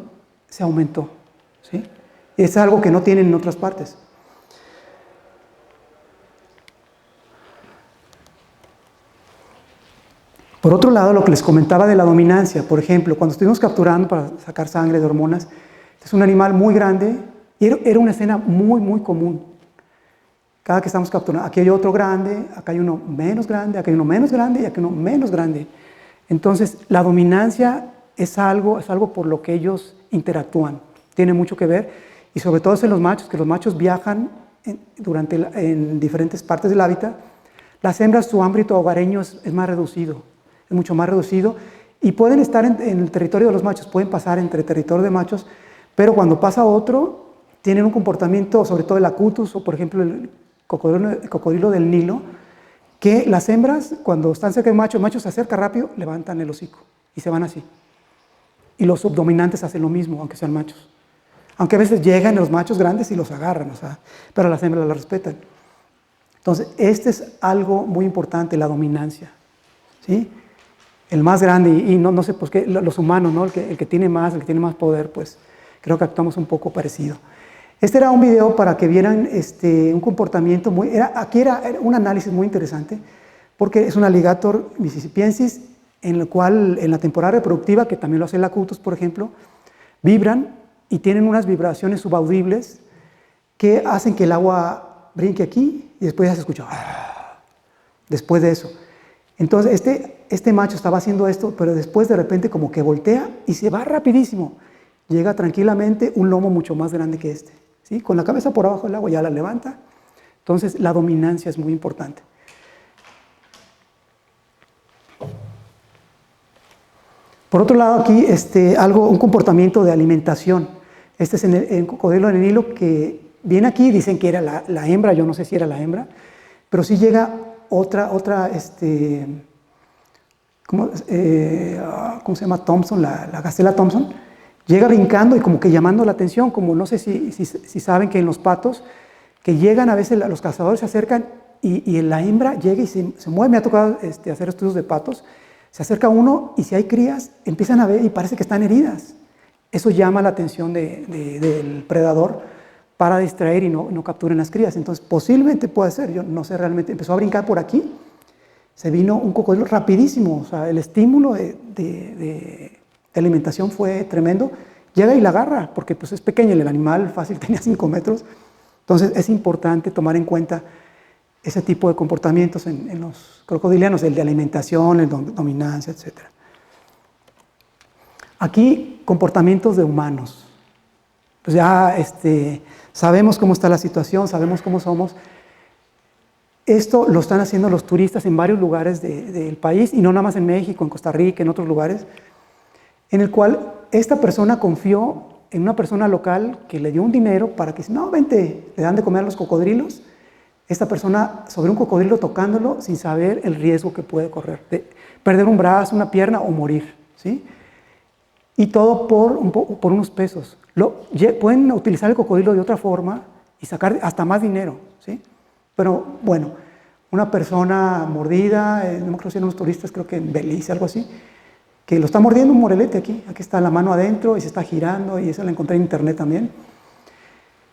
se aumentó, ¿sí? Es algo que no tienen en otras partes. Por otro lado, lo que les comentaba de la dominancia, por ejemplo, cuando estuvimos capturando para sacar sangre de hormonas, es un animal muy grande y era una escena muy común. Cada que estamos capturando, aquí hay otro grande, acá hay uno menos grande, acá hay uno menos grande y acá hay uno menos grande. Entonces, la dominancia es algo por lo que ellos interactúan, tiene mucho que ver, y sobre todo es en los machos, que los machos viajan en diferentes partes del hábitat. Las hembras, su ámbito hogareño es más reducido, es mucho más reducido, y pueden estar en el territorio de los machos, pueden pasar entre territorio de machos, pero cuando pasa otro, tienen un comportamiento, sobre todo el acutus, o por ejemplo el cocodrilo del Nilo, que las hembras, cuando están cerca del macho, el macho se acerca rápido, levantan el hocico, y se van así. Y los subdominantes hacen lo mismo, aunque sean machos. Aunque a veces llegan los machos grandes y los agarran, pero las hembras las respetan. Entonces, este es algo muy importante, la dominancia, ¿sí? El más grande, y no sé, pues, los humanos, ¿no? El que tiene más poder, pues, creo que actuamos un poco parecido. Este era un video para que vieran un comportamiento aquí era un análisis muy interesante, porque es un alligator mississippiensis, en el cual, en la temporada reproductiva, que también lo hace el acutus, por ejemplo, vibran y tienen unas vibraciones subaudibles que hacen que el agua brinque aquí y después ya se escucha después de eso. Entonces este macho estaba haciendo esto, pero después de repente como que voltea y se va rapidísimo. Llega tranquilamente un lomo mucho más grande que este, ¿sí? Con la cabeza por abajo del agua ya la levanta. Entonces la dominancia es muy importante. Por otro lado aquí un comportamiento de alimentación. Este es el cocodrilo del Nilo que viene aquí, dicen que era la hembra, yo no sé si era la hembra, pero sí llega otra ¿cómo se llama? Thompson, la gacela Thompson, llega brincando y como que llamando la atención, como no sé si saben que en los patos, que llegan a veces, los cazadores se acercan y la hembra llega y se mueve. Me ha tocado hacer estudios de patos, se acerca uno y si hay crías, empiezan a ver y parece que están heridas. Eso llama la atención del predador para distraer y no capturen las crías. Entonces, posiblemente puede ser, yo no sé realmente, empezó a brincar por aquí, se vino un cocodrilo rapidísimo, o sea, el estímulo de alimentación fue tremendo, llega y la agarra, porque pues es pequeño, el animal fácil tenía 5 metros, entonces es importante tomar en cuenta ese tipo de comportamientos en los crocodilianos, el de alimentación, el de dominancia, etc. Aquí, comportamientos de humanos. Pues ya sabemos cómo está la situación, sabemos cómo somos. Esto lo están haciendo los turistas en varios lugares del país, y no nada más en México, en Costa Rica, en otros lugares, en el cual esta persona confió en una persona local que le dio un dinero para que, no, vente, le dan de comer a los cocodrilos. Esta persona sobre un cocodrilo tocándolo sin saber el riesgo que puede correr, de perder un brazo, una pierna o morir, ¿sí? Y todo por unos pesos. Pueden utilizar el cocodrilo de otra forma y sacar hasta más dinero, ¿sí? Pero bueno, una persona mordida, no me acuerdo si eran unos turistas, creo que en Belice, algo así, que lo está mordiendo un morelete aquí está la mano adentro y se está girando, y eso la encontré en internet también.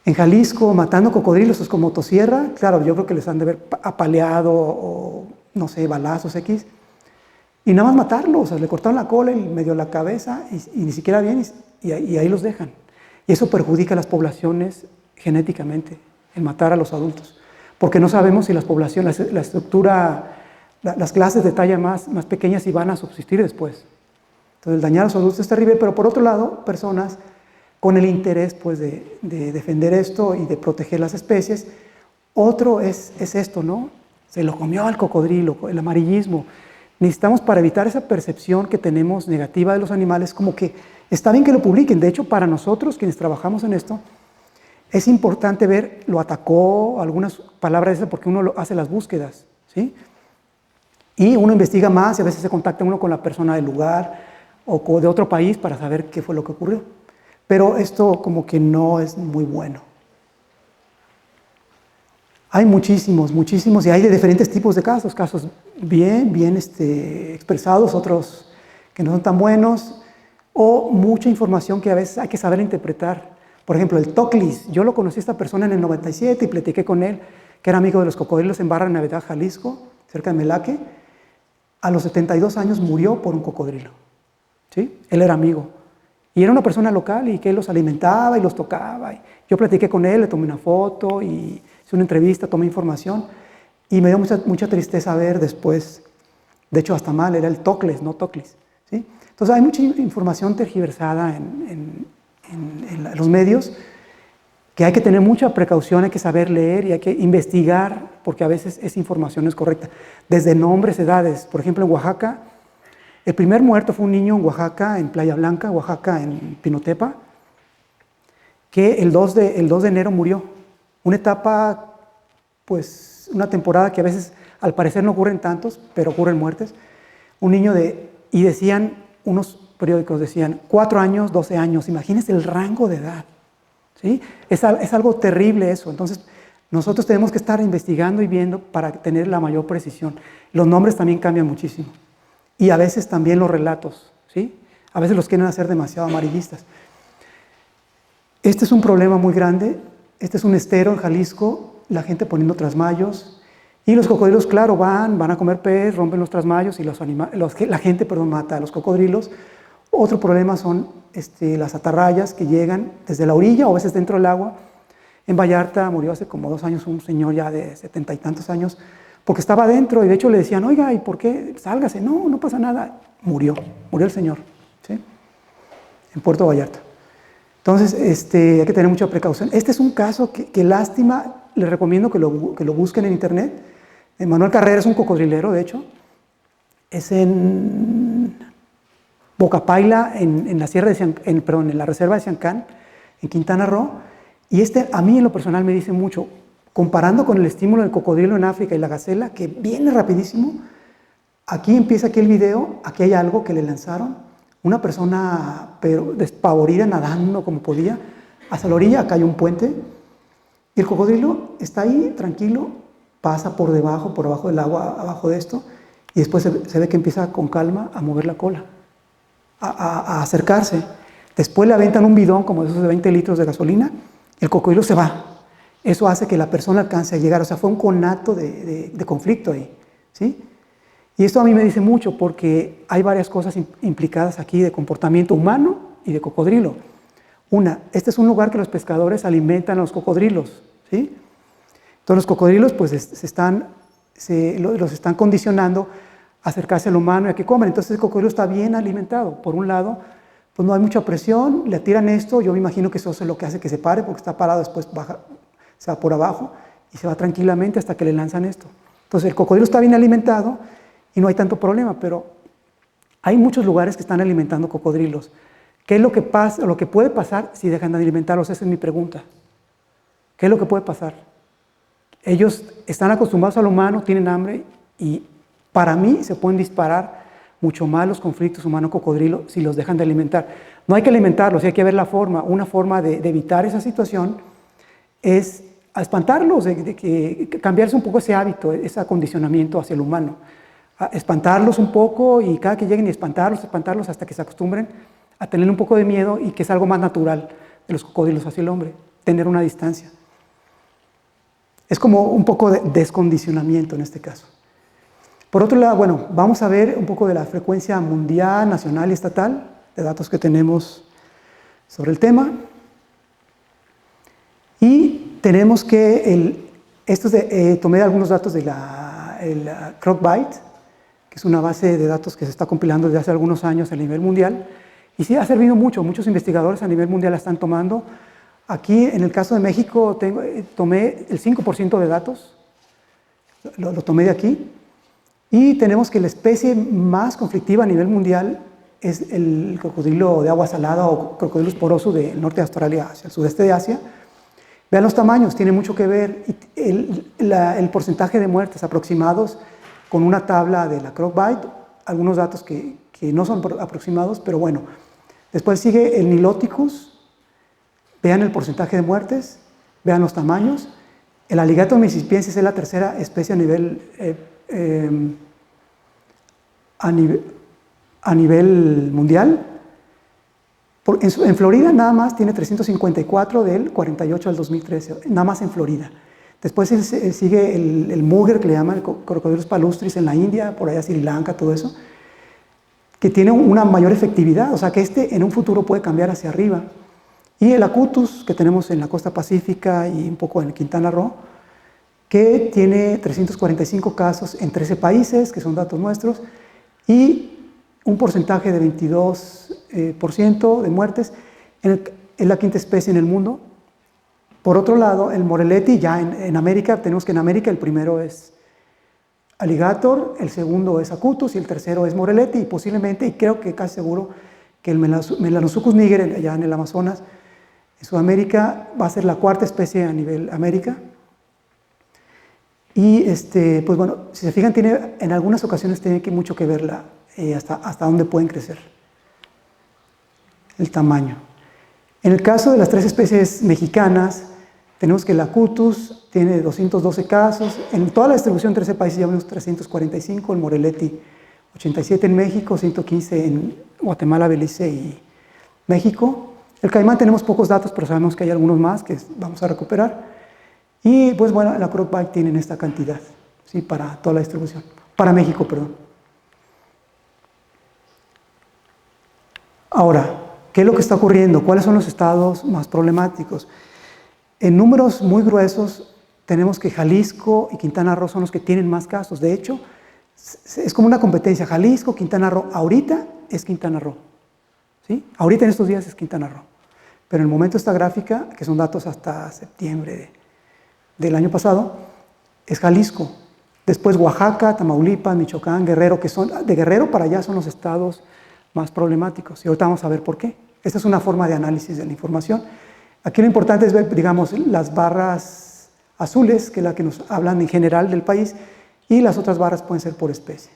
En Jalisco, matando cocodrilos, es con motosierra, claro, yo creo que les han de haber apaleado o, no sé, balazos X, y nada más matarlos, o sea, le cortaron la cola y medio la cabeza, y ni siquiera bien, y ahí los dejan. Y eso perjudica a las poblaciones genéticamente, el matar a los adultos, porque no sabemos si las poblaciones, la estructura, las clases de talla más pequeñas si van a subsistir después. Entonces, el dañar a los adultos es terrible, pero por otro lado, personas con el interés pues, de defender esto y de proteger las especies. Otro es esto, ¿no? Se lo comió al cocodrilo, el amarillismo. Necesitamos, para evitar esa percepción que tenemos negativa de los animales, como que está bien que lo publiquen. De hecho, para nosotros, quienes trabajamos en esto, es importante ver, lo atacó, algunas palabras esas, porque uno hace las búsquedas, ¿sí? Y uno investiga más y a veces se contacta uno con la persona del lugar o de otro país para saber qué fue lo que ocurrió. Pero esto como que no es muy bueno. Hay muchísimos, y hay de diferentes tipos de casos bien expresados, otros que no son tan buenos, o mucha información que a veces hay que saber interpretar. Por ejemplo, el Toclis, yo lo conocí a esta persona en el 97 y platiqué con él, que era amigo de los cocodrilos en Barra de Navidad, Jalisco, cerca de Melaque. A los 72 años murió por un cocodrilo, ¿sí? Él era amigo. Y era una persona local y que él los alimentaba y los tocaba. Y yo platiqué con él, le tomé una foto y hice una entrevista, tomé información. Y me dio mucha tristeza ver después, de hecho hasta mal, era el Tocles, no Toclis, ¿sí? Entonces hay mucha información tergiversada en los medios que hay que tener mucha precaución, hay que saber leer y hay que investigar porque a veces esa información no es correcta. Desde nombres, edades, por ejemplo en Oaxaca, el primer muerto fue un niño en Oaxaca, en Playa Blanca, Oaxaca, en Pinotepa, que el 2 de enero murió. Una etapa, pues, una temporada que a veces al parecer no ocurren tantos, pero ocurren muertes. Un niño y decían, unos periódicos decían, 4 años, 12 años, imagínense el rango de edad, ¿sí? Es algo terrible eso, entonces nosotros tenemos que estar investigando y viendo para tener la mayor precisión. Los nombres también cambian muchísimo. Y a veces también los relatos, ¿sí? A veces los quieren hacer demasiado amarillistas. Este es un problema muy grande. Este es un estero en Jalisco, la gente poniendo trasmayos. Y los cocodrilos, claro, van a comer pez, rompen los trasmayos y la gente mata a los cocodrilos. Otro problema son las atarrayas que llegan desde la orilla o a veces dentro del agua. En Vallarta murió hace como 2 años un señor ya de 70 y tantos años, porque estaba adentro y de hecho le decían, oiga, ¿y por qué? Sálgase. No, no pasa nada. Murió el señor, ¿sí? En Puerto Vallarta. Entonces, hay que tener mucha precaución. Este es un caso que lástima, les recomiendo que lo busquen en internet. Manuel Carrera es un cocodrilero, de hecho. Es en Bocapaila, en la sierra en la reserva de Siancán, en Quintana Roo. Y a mí en lo personal me dice mucho. Comparando con el estímulo del cocodrilo en África y la gacela, que viene rapidísimo, aquí empieza el video, aquí hay algo que le lanzaron, una persona pero despavorida nadando como podía, hacia la orilla, acá hay un puente, y el cocodrilo está ahí tranquilo, pasa por abajo del agua, abajo de esto, y después se ve que empieza con calma a mover la cola, a acercarse. Después le aventan un bidón como de esos de 20 litros de gasolina, el cocodrilo se va. Eso hace que la persona alcance a llegar, o sea, fue un conato de conflicto ahí, ¿sí? Y esto a mí me dice mucho porque hay varias cosas implicadas aquí de comportamiento humano y de cocodrilo. Una, este es un lugar que los pescadores alimentan a los cocodrilos, ¿sí? Entonces los cocodrilos pues los están condicionando a acercarse al humano y a que coman. Entonces el cocodrilo está bien alimentado. Por un lado, pues no hay mucha presión, le tiran esto, yo me imagino que eso es lo que hace que se pare porque está parado, después baja, se va por abajo y se va tranquilamente hasta que le lanzan esto. Entonces el cocodrilo está bien alimentado y no hay tanto problema, pero hay muchos lugares que están alimentando cocodrilos. ¿Qué es lo que pasa, lo que puede pasar si dejan de alimentarlos? Esa es mi pregunta. ¿Qué es lo que puede pasar? Ellos están acostumbrados al humano, tienen hambre y para mí se pueden disparar mucho más los conflictos humano-cocodrilo si los dejan de alimentar. No hay que alimentarlos, hay que ver la forma. Una forma de evitar esa situación es a espantarlos, cambiarse un poco ese hábito, ese acondicionamiento hacia el humano. A espantarlos un poco y cada que lleguen y espantarlos hasta que se acostumbren a tener un poco de miedo y que es algo más natural de los cocodrilos hacia el hombre, tener una distancia. Es como un poco de descondicionamiento en este caso. Por otro lado, bueno, vamos a ver un poco de la frecuencia mundial, nacional y estatal, de datos que tenemos sobre el tema. Y tenemos que, tomé algunos datos de el Crockbite, que es una base de datos que se está compilando desde hace algunos años a nivel mundial, y sí ha servido mucho, muchos investigadores a nivel mundial la están tomando. Aquí, en el caso de México, tomé el 5% de datos, lo tomé de aquí, y tenemos que la especie más conflictiva a nivel mundial es el cocodrilo de agua salada o crocodilo poroso del norte de Australia hacia el sudeste de Asia. Vean los tamaños, tiene mucho que ver. El porcentaje de muertes aproximados con una tabla de la Crockbite, algunos datos que que no son aproximados, pero bueno. Después sigue el Niloticus, vean el porcentaje de muertes, vean los tamaños. El Alligator mississippiensis es la tercera especie a nivel mundial. En Florida nada más tiene 354 del 48 al 2013, nada más en Florida. Después sigue el mugger, que le llaman el Crocodylus palustris en la India, por allá Sri Lanka, todo eso, que tiene una mayor efectividad, o sea que en un futuro puede cambiar hacia arriba. Y el Acutus, que tenemos en la costa pacífica y un poco en Quintana Roo, que tiene 345 casos en 13 países, que son datos nuestros, y un porcentaje de 22% de muertes. Es la quinta especie en el mundo. Por otro lado, el Morelletti, ya en América, tenemos que en América el primero es Alligator, el segundo es Acutus y el tercero es Morelletti, y posiblemente, y creo que casi seguro, que el Melanosuchus niger, allá en el Amazonas, en Sudamérica, va a ser la cuarta especie a nivel América. Y pues bueno, si se fijan, en algunas ocasiones tiene mucho que ver hasta dónde pueden crecer, el tamaño. En el caso de las tres especies mexicanas, tenemos que el Acutus tiene 212 casos, en toda la distribución en 13 países ya vemos 345, el Morelletti 87 en México, 115 en Guatemala, Belice y México. El caimán tenemos pocos datos, pero sabemos que hay algunos más que vamos a recuperar. Y pues bueno, la crookback tienen esta cantidad, ¿sí? Para toda la distribución, para México, perdón. Ahora, ¿qué es lo que está ocurriendo? ¿Cuáles son los estados más problemáticos? En números muy gruesos tenemos que Jalisco y Quintana Roo son los que tienen más casos. De hecho, es como una competencia. Jalisco, Quintana Roo, ahorita es Quintana Roo, ¿sí? Ahorita en estos días es Quintana Roo. Pero en el momento de esta gráfica, que son datos hasta septiembre del año pasado, es Jalisco. Después Oaxaca, Tamaulipas, Michoacán, Guerrero, que son de Guerrero para allá son los estados más problemáticos. Y ahorita vamos a ver por qué. Esta es una forma de análisis de la información. Aquí lo importante es ver, digamos, las barras azules, que es la que nos hablan en general del país, y las otras barras pueden ser por especie.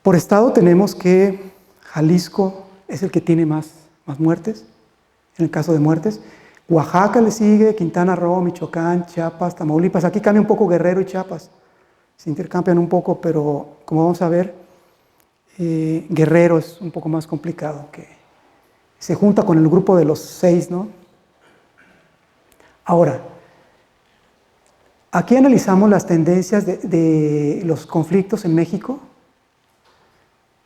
Por estado tenemos que Jalisco es el que tiene más muertes, en el caso de muertes. Oaxaca le sigue, Quintana Roo, Michoacán, Chiapas, Tamaulipas. Aquí cambia un poco Guerrero y Chiapas. Se intercambian un poco, pero como vamos a ver, Guerrero es un poco más complicado, que se junta con el grupo de los 6, ¿no? Ahora, aquí analizamos las tendencias de los conflictos en México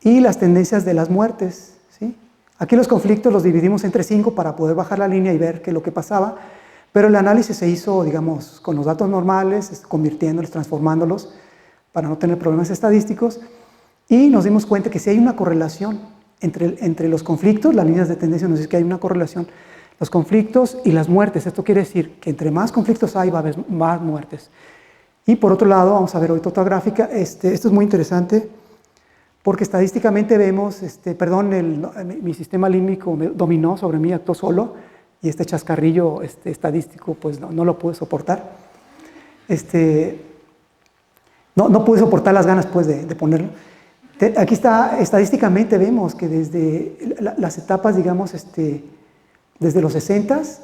y las tendencias de las muertes, ¿sí? Aquí los conflictos los dividimos entre 5 para poder bajar la línea y ver qué es lo que pasaba, pero el análisis se hizo, digamos, con los datos normales, convirtiéndolos, transformándolos para no tener problemas estadísticos, y nos dimos cuenta que sí hay una correlación entre los conflictos. Las líneas de tendencia nos dicen que hay una correlación, los conflictos y las muertes. Esto quiere decir que entre más conflictos hay, va a haber más muertes. Y por otro lado, vamos a ver ahorita otra gráfica. Esto es muy interesante, porque estadísticamente vemos, mi sistema límbico dominó sobre mí, actuó solo, y este chascarrillo estadístico pues no lo pude soportar. No pude soportar las ganas pues de ponerlo. Aquí está, estadísticamente vemos que desde las etapas, digamos, desde los 60s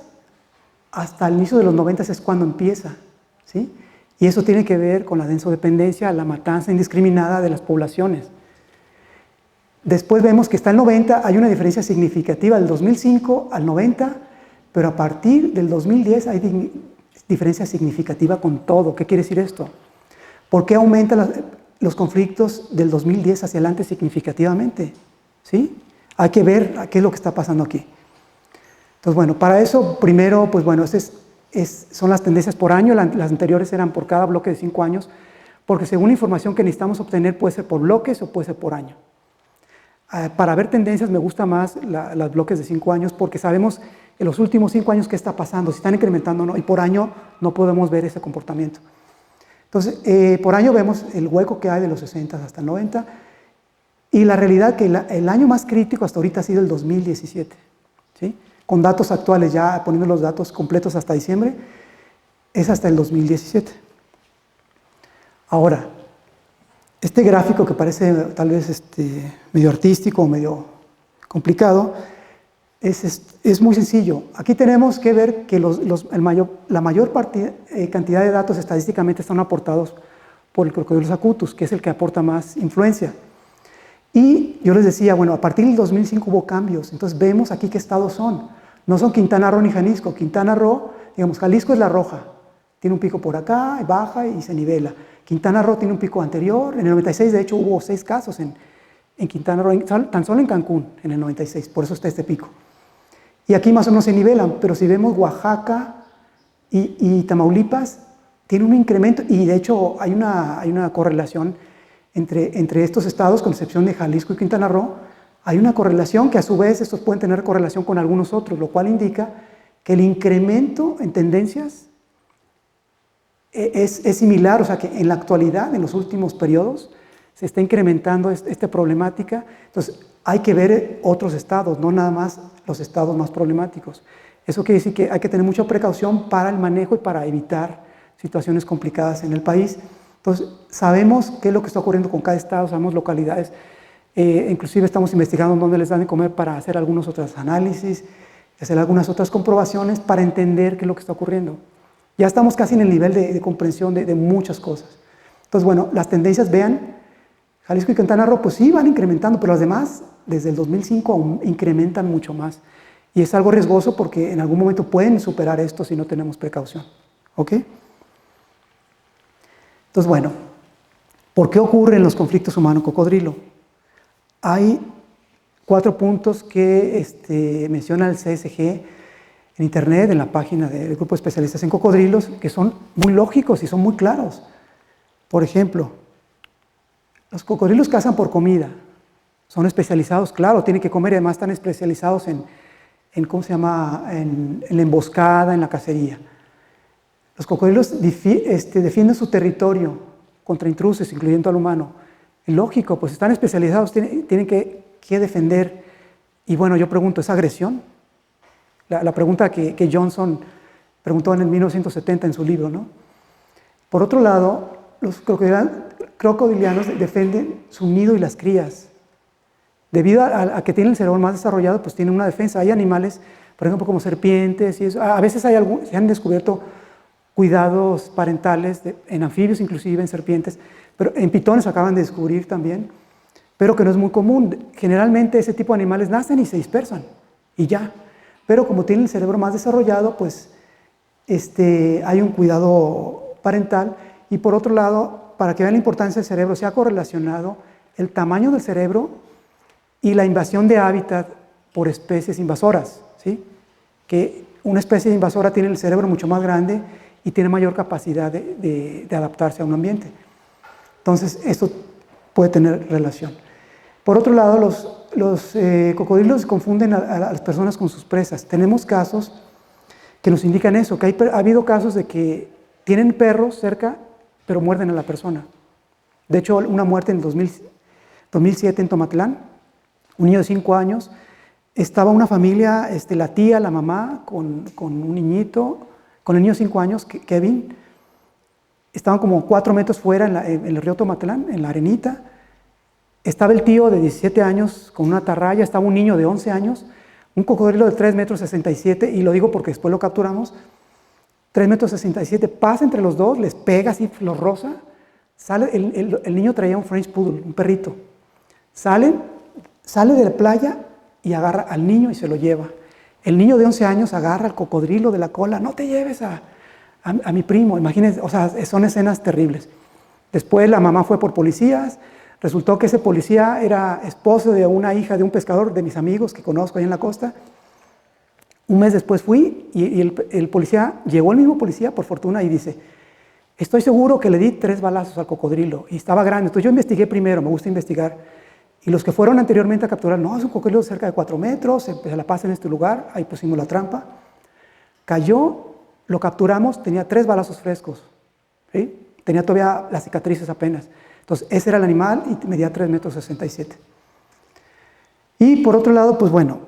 hasta el inicio de los 90s es cuando empieza, ¿sí? Y eso tiene que ver con la densodependencia, la matanza indiscriminada de las poblaciones. Después vemos que está el 90, hay una diferencia significativa del 2005 al 90, pero a partir del 2010 hay diferencia significativa con todo. ¿Qué quiere decir esto? ¿Por qué aumentan los conflictos del 2010 hacia adelante significativamente? ¿Sí? Hay que ver qué es lo que está pasando aquí. Entonces, bueno, para eso, primero, pues bueno, son las tendencias por año. Las anteriores eran por cada bloque de 5 años, porque según la información que necesitamos obtener puede ser por bloques o puede ser por año. Para ver tendencias me gusta más los bloques de 5 años, porque sabemos en los últimos 5 años qué está pasando, si están incrementando o no, y por año no podemos ver ese comportamiento. Entonces, por año vemos el hueco que hay de los 60 hasta el 90, y la realidad que el año más crítico hasta ahorita ha sido el 2017, ¿sí? Con datos actuales, ya poniendo los datos completos hasta diciembre, es hasta el 2017. Ahora, Este gráfico que parece tal vez medio artístico o medio complicado, es muy sencillo. Aquí tenemos que ver que la mayor cantidad de datos estadísticamente están aportados por el Crocodylus acutus, que es el que aporta más influencia. Y yo les decía, bueno, a partir del 2005 hubo cambios, entonces vemos aquí qué estados son. No son Quintana Roo ni Jalisco. Quintana Roo, digamos, Jalisco es la roja, tiene un pico por acá, baja y se nivela. Quintana Roo tiene un pico anterior, en el 96 de hecho hubo 6 casos en Quintana Roo, tan solo en Cancún, en el 96, por eso está este pico. Y aquí más o menos se nivelan, pero si vemos Oaxaca y Tamaulipas, tiene un incremento, y de hecho hay una correlación entre estos estados, con excepción de Jalisco y Quintana Roo. Hay una correlación que a su vez estos pueden tener correlación con algunos otros, lo cual indica que el incremento en tendencias es similar, o sea que en la actualidad, en los últimos periodos, se está incrementando esta problemática. Entonces hay que ver otros estados, no nada más los estados más problemáticos. Eso quiere decir que hay que tener mucha precaución para el manejo y para evitar situaciones complicadas en el país. Entonces sabemos qué es lo que está ocurriendo con cada estado, sabemos localidades, inclusive estamos investigando dónde les dan de comer para hacer algunos otros análisis, hacer algunas otras comprobaciones para entender qué es lo que está ocurriendo. Ya estamos casi en el nivel de comprensión de muchas cosas. Entonces, bueno, las tendencias, vean, Jalisco y Quintana Roo, pues sí van incrementando, pero las demás, desde el 2005, aún incrementan mucho más. Y es algo riesgoso porque en algún momento pueden superar esto si no tenemos precaución. ¿Ok? Entonces, bueno, ¿por qué ocurren los conflictos humano-cocodrilo? Hay 4 puntos que menciona el CSG en internet, en la página del grupo de especialistas en cocodrilos, que son muy lógicos y son muy claros. Por ejemplo, los cocodrilos cazan por comida, son especializados, claro, tienen que comer y además están especializados en ¿cómo se llama?, en la emboscada, en la cacería. Los cocodrilos defienden su territorio contra intrusos, incluyendo al humano. Es lógico, pues están especializados, tienen que defender. Y bueno, yo pregunto, ¿es agresión? La pregunta que Johnson preguntó en el 1970 en su libro, ¿no? Por otro lado, los crocodilianos defienden su nido y las crías. Debido a que tienen el cerebro más desarrollado, pues tienen una defensa. Hay animales, por ejemplo, como serpientes y eso. A veces se han descubierto cuidados parentales en anfibios, inclusive en serpientes, pero en pitones acaban de descubrir también, pero que no es muy común. Generalmente ese tipo de animales nacen y se dispersan, y ya. Pero como tienen el cerebro más desarrollado, pues hay un cuidado parental. Y por otro lado, para que vean la importancia del cerebro, se ha correlacionado el tamaño del cerebro y la invasión de hábitat por especies invasoras, ¿sí? Que una especie invasora tiene el cerebro mucho más grande y tiene mayor capacidad de adaptarse a un ambiente. Entonces, esto puede tener relación. Por otro lado, los cocodrilos confunden a las personas con sus presas. Tenemos casos que nos indican eso, que ha habido casos de que tienen perros cerca, pero muerden a la persona. De hecho, una muerte en 2007 en Tomatlán, un niño de 5 años, estaba una familia, la tía, la mamá, con un niñito, con el niño de 5 años, Kevin. Estaban como 4 metros fuera en el río Tomatlán, en la arenita. Estaba el tío de 17 años con una atarraya, estaba un niño de 11 años, un cocodrilo de 3,67 metros, y lo digo porque después lo capturamos, 3,67 metros, pasa entre los dos, les pega así, los roza, sale, el niño traía un French Poodle, un perrito, sale de la playa y agarra al niño y se lo lleva. El niño de 11 años agarra al cocodrilo de la cola, no te lleves a mi primo, imagínense, o sea, son escenas terribles. Después la mamá fue por policías, resultó que ese policía era esposo de una hija de un pescador de mis amigos que conozco ahí en la costa. Un mes después fui y el policía, llegó el mismo policía por fortuna y dice, estoy seguro que le di 3 balazos al cocodrilo y estaba grande. Entonces yo investigué primero, me gusta investigar, y los que fueron anteriormente a capturar, no, es un cocodrilo de cerca de 4 metros, se la pasa en este lugar, ahí pusimos la trampa. Cayó, lo capturamos, tenía 3 balazos frescos, ¿sí? Tenía todavía las cicatrices apenas. Entonces ese era el animal y medía 3,67 metros. Y por otro lado, pues bueno,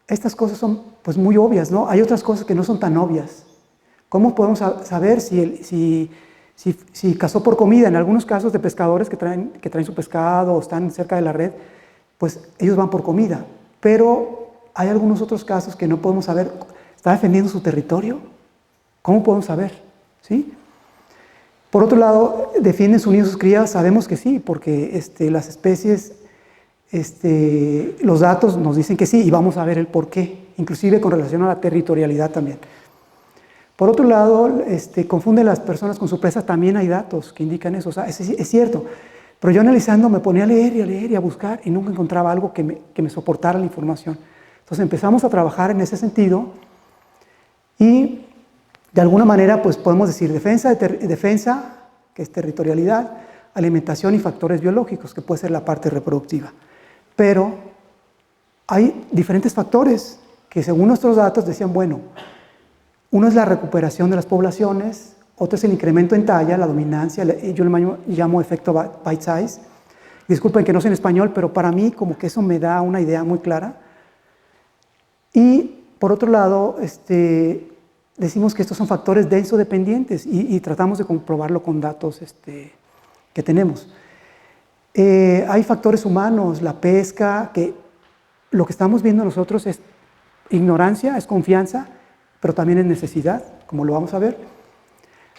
estas cosas son pues muy obvias, ¿no? Hay otras cosas que no son tan obvias. ¿Cómo podemos saber si Si cazó por comida, en algunos casos de pescadores que traen su pescado o están cerca de la red, pues ellos van por comida. Pero hay algunos otros casos que no podemos saber. ¿Está defendiendo su territorio? ¿Cómo podemos saber? ¿Sí? Por otro lado, ¿defienden su nido y sus crías? Sabemos que sí, porque las especies, los datos nos dicen que sí, y vamos a ver el por qué, inclusive con relación a la territorialidad también. Por otro lado, confunden las personas con su presa, también hay datos que indican eso, o sea, es cierto. Pero yo analizando me ponía a leer y a buscar y nunca encontraba algo que me soportara la información. Entonces empezamos a trabajar en ese sentido y de alguna manera pues podemos decir defensa, que es territorialidad, alimentación y factores biológicos, que puede ser la parte reproductiva. Pero hay diferentes factores que según nuestros datos decían, bueno, uno es la recuperación de las poblaciones, otro es el incremento en talla, la dominancia, yo le llamo efecto bite size. Disculpen que no sé en español, pero para mí como que eso me da una idea muy clara. Y por otro lado, decimos que estos son factores denso-dependientes y tratamos de comprobarlo con datos que tenemos. Hay factores humanos, la pesca, que lo que estamos viendo nosotros es ignorancia, es confianza, pero también es necesidad, como lo vamos a ver.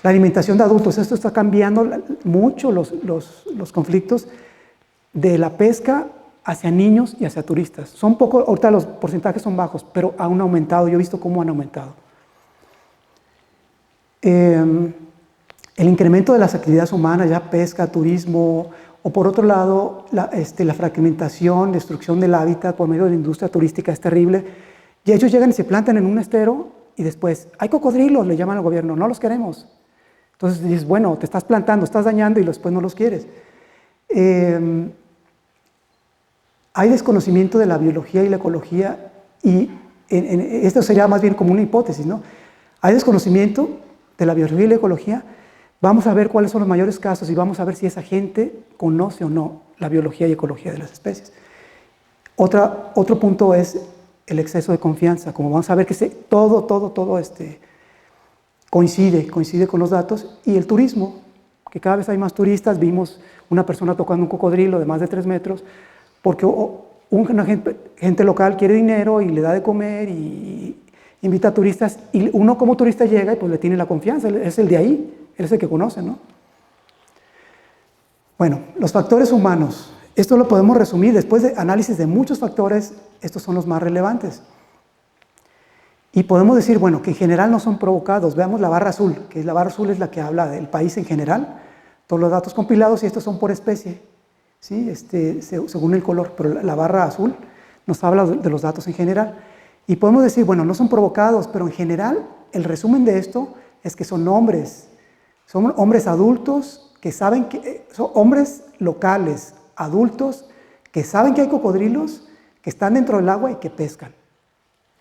La alimentación de adultos, esto está cambiando mucho los conflictos de la pesca hacia niños y hacia turistas. Son poco, ahorita los porcentajes son bajos, pero han aumentado, yo he visto cómo han aumentado. El incremento de las actividades humanas, ya pesca, turismo, o por otro lado, la fragmentación, destrucción del hábitat por medio de la industria turística es terrible. Y ellos llegan y se plantan en un estero y después, hay cocodrilos, le llaman al gobierno, no los queremos. Entonces dices, bueno, te estás plantando, estás dañando y después no los quieres. Hay desconocimiento de la biología y la ecología y esto sería más bien como una hipótesis, ¿no? Hay desconocimiento de la biología y la ecología. Vamos a ver cuáles son los mayores casos y vamos a ver si esa gente conoce o no la biología y ecología de las especies. Otro punto es el exceso de confianza. Como vamos a ver que todo coincide con los datos. Y el turismo, que cada vez hay más turistas. Vimos una persona tocando un cocodrilo de más de 3 metros, porque una gente local quiere dinero y le da de comer y invita a turistas. Y uno como turista llega y pues le tiene la confianza, es el de ahí. Él es el que conoce, ¿no? Bueno, los factores humanos. Esto lo podemos resumir. Después de análisis de muchos factores, estos son los más relevantes. Y podemos decir, bueno, que en general no son provocados. Veamos la barra azul, que la barra azul es la que habla del país en general. Todos los datos compilados y estos son por especie, ¿sí? Según el color. Pero la barra azul nos habla de los datos en general. Y podemos decir, bueno, no son provocados, pero en general el resumen de esto es que son hombres. Son hombres adultos que saben que son hombres locales, adultos, que saben que hay cocodrilos, que están dentro del agua y que pescan.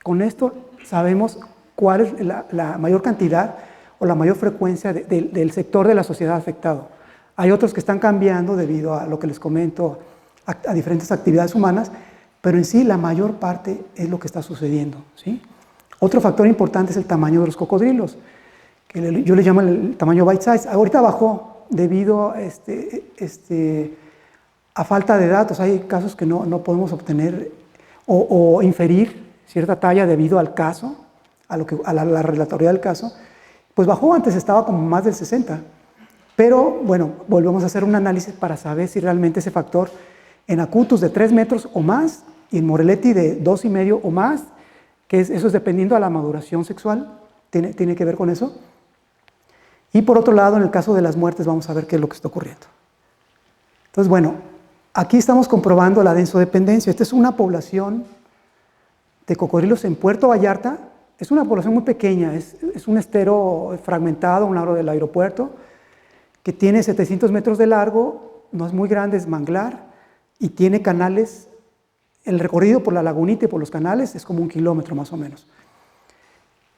Con esto sabemos cuál es la mayor cantidad o la mayor frecuencia del sector de la sociedad afectado. Hay otros que están cambiando debido a lo que les comento, a diferentes actividades humanas, pero en sí la mayor parte es lo que está sucediendo, ¿sí? Otro factor importante es el tamaño de los cocodrilos, que yo le llamo el tamaño bite size. Ahorita bajó debido a falta de datos. Hay casos que no podemos obtener o inferir cierta talla debido al caso, a la relatoría del caso. Pues bajó, antes estaba como más del 60. Pero bueno, volvemos a hacer un análisis para saber si realmente ese factor en acutus de 3 metros o más y en Morelletti de 2,5 o más, que eso es dependiendo de la maduración sexual, tiene que ver con eso. Y por otro lado, en el caso de las muertes, vamos a ver qué es lo que está ocurriendo. Entonces, bueno, aquí estamos comprobando la densodependencia. Esta es una población de cocodrilos en Puerto Vallarta. Es una población muy pequeña, es un estero fragmentado a un lado del aeropuerto, que tiene 700 metros de largo, no es muy grande, es manglar, y tiene canales. El recorrido por la lagunita y por los canales es como 1 kilómetro más o menos.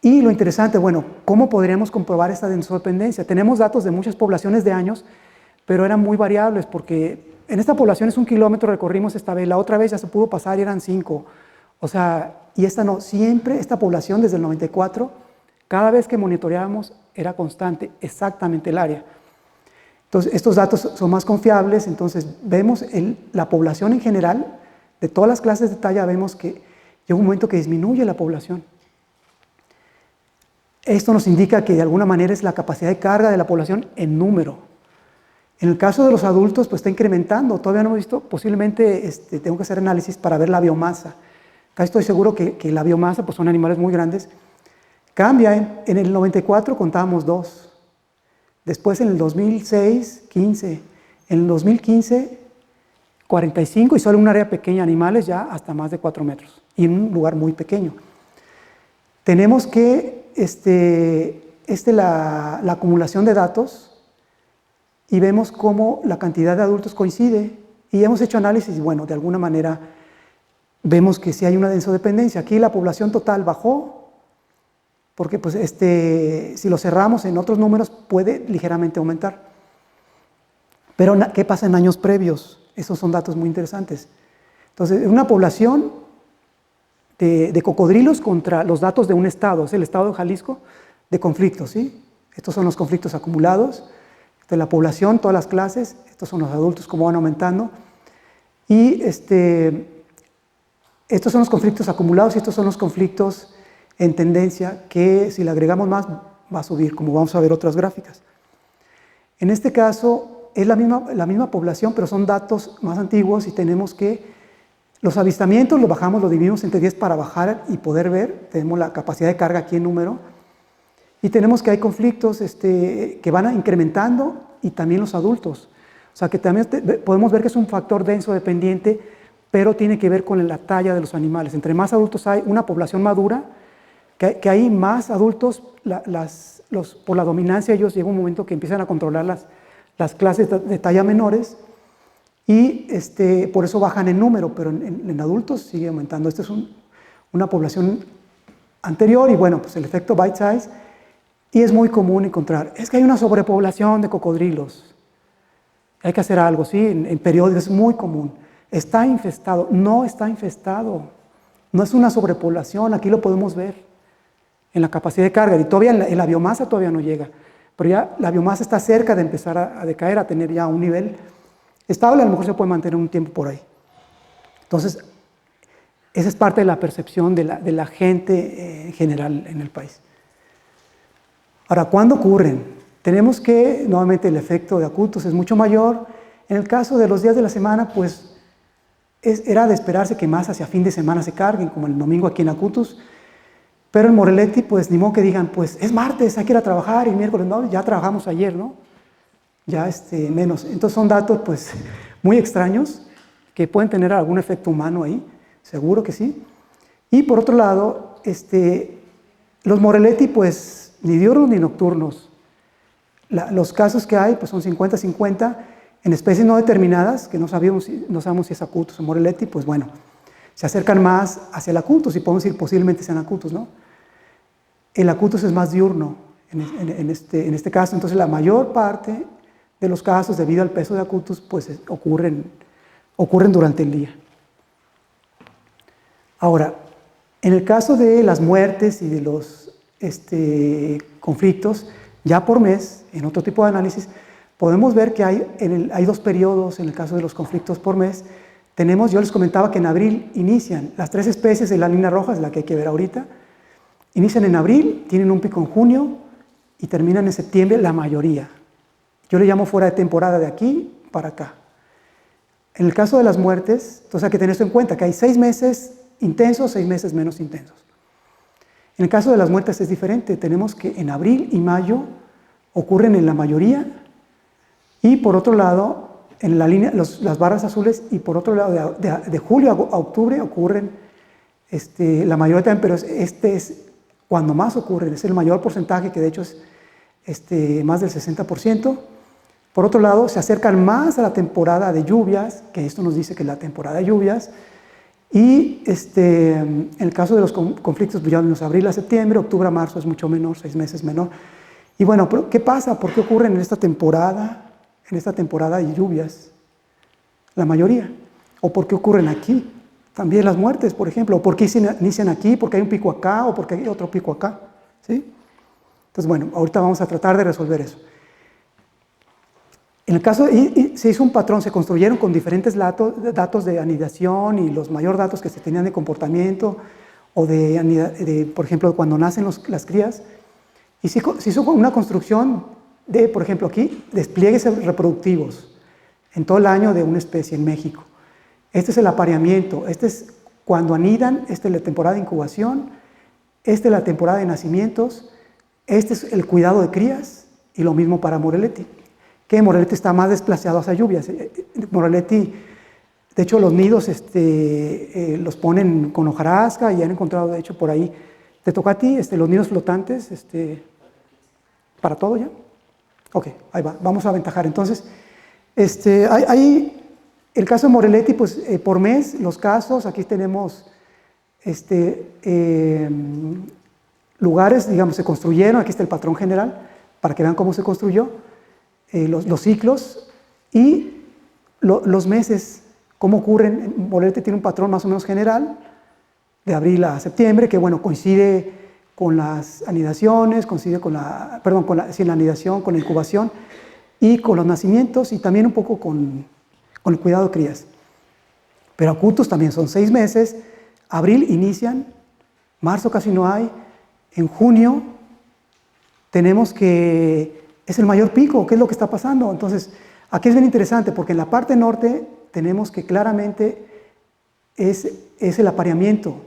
Y lo interesante, bueno, ¿cómo podríamos comprobar esta densodependencia? Tenemos datos de muchas poblaciones de años, pero eran muy variables, porque en esta población es 1 kilómetro, recorrimos esta vez, la otra vez ya se pudo pasar y eran 5. O sea, y esta no, siempre esta población desde el 94, cada vez que monitoreábamos era constante, exactamente el área. Entonces, estos datos son más confiables, entonces vemos la población en general, de todas las clases de talla, vemos que llega un momento que disminuye la población. Esto nos indica que de alguna manera es la capacidad de carga de la población en número. En el caso de los adultos, pues está incrementando, todavía no hemos visto, posiblemente tengo que hacer análisis para ver la biomasa. Casi estoy seguro que la biomasa, pues son animales muy grandes. Cambia, en el 94 contábamos 2, después en el 2006, 15, en el 2015, 45 y solo un área pequeña, animales ya hasta más de 4 metros y en un lugar muy pequeño. Tenemos que, la acumulación de datos y vemos cómo la cantidad de adultos coincide y hemos hecho análisis y bueno, de alguna manera vemos que sí hay una densodependencia. Aquí la población total bajó, porque pues, si lo cerramos en otros números puede ligeramente aumentar. Pero, ¿qué pasa en años previos? Esos son datos muy interesantes. Entonces, una población de cocodrilos contra los datos de un estado, es el estado de Jalisco, de conflictos, ¿sí? Estos son los conflictos acumulados, de la población, todas las clases, estos son los adultos, cómo van aumentando. Y estos son los conflictos acumulados y estos son los conflictos en tendencia que si le agregamos más va a subir, como vamos a ver otras gráficas. En este caso es la misma población, pero son datos más antiguos y tenemos que los avistamientos los bajamos, los dividimos entre 10 para bajar y poder ver, tenemos la capacidad de carga aquí en número y tenemos que hay conflictos que van incrementando y también los adultos. O sea que también podemos ver que es un factor denso dependiente, pero tiene que ver con la talla de los animales. Entre más adultos hay, una población madura, que hay más adultos, por la dominancia ellos llega un momento que empiezan a controlar las clases de talla menores y por eso bajan en número, pero en adultos sigue aumentando. Esta es una población anterior y bueno, pues el efecto bite size y es muy común encontrar, es que hay una sobrepoblación de cocodrilos, hay que hacer algo, ¿sí? En periódicos es muy común. Está infestado, no está infestado, no es una sobrepoblación, aquí lo podemos ver en la capacidad de carga y todavía en la biomasa todavía no llega, pero ya la biomasa está cerca de empezar a decaer, a tener ya un nivel estable, a lo mejor se puede mantener un tiempo por ahí. Entonces, esa es parte de la percepción de la gente en general en el país. Ahora, ¿cuándo ocurren? Tenemos que, nuevamente, el efecto de acutus es mucho mayor. En el caso de los días de la semana, pues, era de esperarse que más hacia fin de semana se carguen, como el domingo aquí en acutus. Pero en Moreletti, pues, ni modo que digan, pues, es martes, hay que ir a trabajar, y miércoles, no, ya trabajamos ayer, ¿no? Ya menos. Entonces son datos, pues, muy extraños, que pueden tener algún efecto humano ahí, seguro que sí. Y por otro lado, los Moreletti, pues, ni diurnos ni nocturnos. Los casos que hay, pues, son 50-50, en especies no determinadas, que no sabemos si es acutus o Moreletti, pues, bueno, se acercan más hacia el acutus, y podemos decir posiblemente sean acutus, ¿no? El acutus es más diurno en este caso, entonces la mayor parte de los casos debido al peso de acutus pues ocurren durante el día. Ahora, en el caso de las muertes y de los conflictos, ya por mes, en otro tipo de análisis, podemos ver que hay dos periodos en el caso de los conflictos por mes. Tenemos, yo les comentaba que en abril inician las 3 especies de la línea roja, es la que hay que ver ahorita. Inician en abril, tienen un pico en junio y terminan en septiembre la mayoría. Yo le llamo fuera de temporada de aquí para acá. En el caso de las muertes, entonces hay que tener esto en cuenta, que hay 6 meses intensos, 6 meses menos intensos. En el caso de las muertes es diferente, tenemos que en abril y mayo ocurren en la mayoría y por otro lado, en la línea, las barras azules y por otro lado de julio a octubre ocurren la mayoría también, pero es cuando más ocurren, es el mayor porcentaje que de hecho es más del 60%. Por otro lado, se acercan más a la temporada de lluvias, que esto nos dice que es la temporada de lluvias, y en el caso de los conflictos, pues ya vimos abril a septiembre, octubre a marzo es mucho menor, 6 meses menor. Y bueno, ¿qué pasa? ¿Por qué ocurren en esta temporada de lluvias? La mayoría. ¿O por qué ocurren aquí? También las muertes, por ejemplo. ¿O por qué inician aquí? ¿Porque hay un pico acá? ¿O porque hay otro pico acá? ¿Sí? Entonces, bueno, ahorita vamos a tratar de resolver eso. En el caso, y se hizo un patrón, se construyeron con diferentes datos de anidación y los mayores datos que se tenían de comportamiento o por ejemplo, cuando nacen las crías. Y se hizo una construcción de, por ejemplo, aquí, despliegues reproductivos en todo el año de una especie en México. Este es el apareamiento, este es cuando anidan, esta es la temporada de incubación, esta es la temporada de nacimientos, este es el cuidado de crías y lo mismo para Morelletti, que Morelletti está más desplazado hacia lluvias. Morelletti, de hecho, los nidos los ponen con hojarasca y han encontrado, de hecho, por ahí, te toca a ti, los nidos flotantes, ¿para todo ya? Ok, ahí va, vamos a aventajar. Entonces, hay el caso de Morelletti, pues por mes, los casos, aquí tenemos lugares, digamos, se construyeron, aquí está el patrón general, para que vean cómo se construyó, los ciclos y los meses, cómo ocurren. Morelletti tiene un patrón más o menos general, de abril a septiembre, que bueno, coincide con las anidaciones, coincide con la anidación, con la incubación y con los nacimientos y también un poco con el cuidado de crías. Pero acutos también son 6 meses, abril inician, marzo casi no hay, en junio tenemos que es el mayor pico, ¿qué es lo que está pasando? Entonces, aquí es bien interesante porque en la parte norte tenemos que claramente es el apareamiento.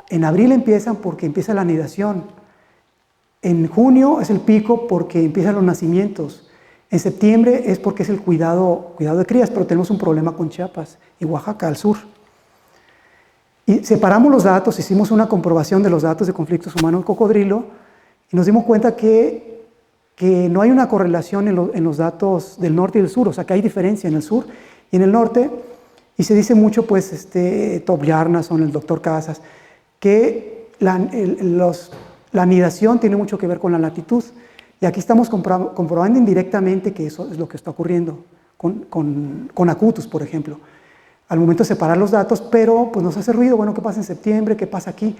En abril empiezan porque empieza la anidación. En junio es el pico porque empiezan los nacimientos. En septiembre es porque es el cuidado de crías, pero tenemos un problema con Chiapas y Oaxaca al sur. Y separamos los datos, hicimos una comprobación de los datos de conflictos humano-cocodrilo y nos dimos cuenta que no hay una correlación en los datos del norte y del sur, o sea que hay diferencia en el sur y en el norte, y se dice mucho, pues, Top Yarnason, el doctor Casas, que la anidación tiene mucho que ver con la latitud, y aquí estamos comprobando indirectamente que eso es lo que está ocurriendo con acutus, por ejemplo. Al momento de separar los datos, pero pues nos hace ruido, bueno, ¿qué pasa en septiembre? ¿Qué pasa aquí?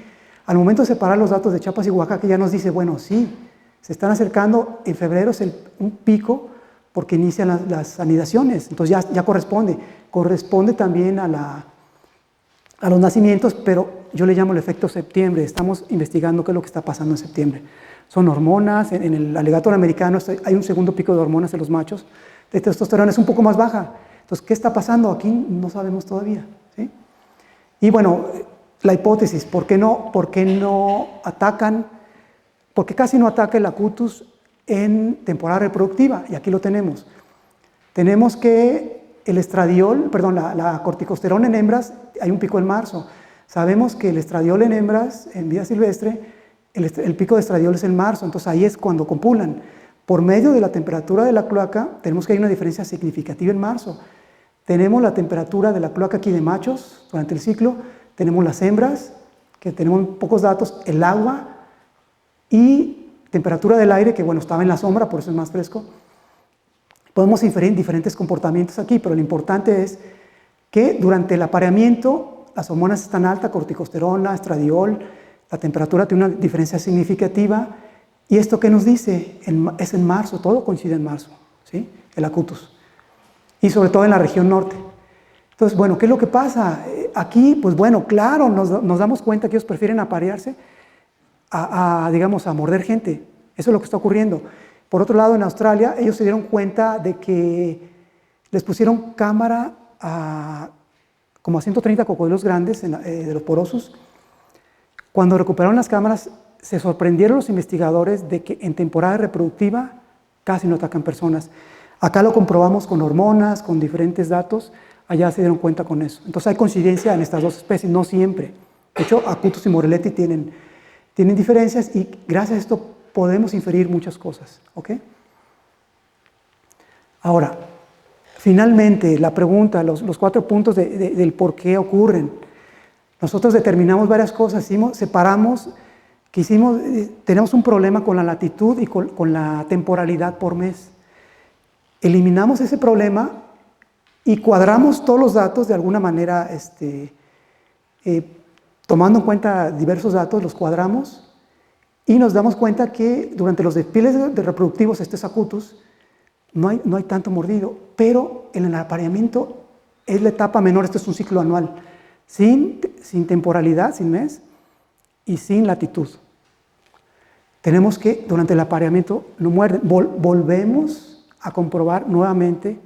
Al momento de separar los datos de Chiapas y Oaxaca ya nos dice, bueno, sí, se están acercando, en febrero es un pico porque inician las anidaciones, entonces ya corresponde también a los nacimientos, pero yo le llamo el efecto septiembre, estamos investigando qué es lo que está pasando en septiembre. Son hormonas, en el alegator americano hay un segundo pico de hormonas en los machos, de testosterona es un poco más baja, entonces ¿qué está pasando? Aquí no sabemos todavía, ¿sí? Y bueno, la hipótesis, ¿por qué no atacan? Porque casi no ataca el acutus en temporada reproductiva, y aquí lo tenemos. Tenemos que el estradiol, la corticosterona en hembras, hay un pico en marzo. Sabemos que el estradiol en hembras, en vida silvestre, el pico de estradiol es en marzo, entonces ahí es cuando copulan. Por medio de la temperatura de la cloaca, tenemos que hay una diferencia significativa en marzo. Tenemos la temperatura de la cloaca aquí de machos durante el ciclo, tenemos las hembras, que tenemos pocos datos, el agua y temperatura del aire, que bueno, estaba en la sombra, por eso es más fresco. Podemos inferir diferentes comportamientos aquí, pero lo importante es que durante el apareamiento las hormonas están altas, corticosterona, estradiol, la temperatura tiene una diferencia significativa. ¿Y esto qué nos dice? Es en marzo, todo coincide en marzo, ¿sí? El acutus. Y sobre todo en la región norte. Entonces, bueno, ¿qué es lo que pasa? Aquí, pues bueno, claro, nos damos cuenta que ellos prefieren aparearse digamos, a morder gente. Eso es lo que está ocurriendo. Por otro lado, en Australia, ellos se dieron cuenta de que les pusieron cámara como a 130 cocodrilos grandes de los porosos. Cuando recuperaron las cámaras, se sorprendieron los investigadores de que en temporada reproductiva casi no atacan personas. Acá lo comprobamos con hormonas, con diferentes datos, allá se dieron cuenta con eso. Entonces hay coincidencia en estas dos especies, no siempre. De hecho, acutus y Morelletti tienen diferencias y gracias a esto podemos inferir muchas cosas, ¿ok? Ahora, finalmente, la pregunta, los 4 puntos del por qué ocurren. Nosotros determinamos varias cosas, separamos, tenemos un problema con la latitud y con la temporalidad por mes. Eliminamos ese problema y cuadramos todos los datos de alguna manera, tomando en cuenta diversos datos, los cuadramos y nos damos cuenta que durante los desfiles reproductivos, acutus, no hay tanto mordido, pero en el apareamiento es la etapa menor, esto es un ciclo anual, sin temporalidad, sin mes y sin latitud. Tenemos que, durante el apareamiento, no muerden. Volvemos a comprobar nuevamente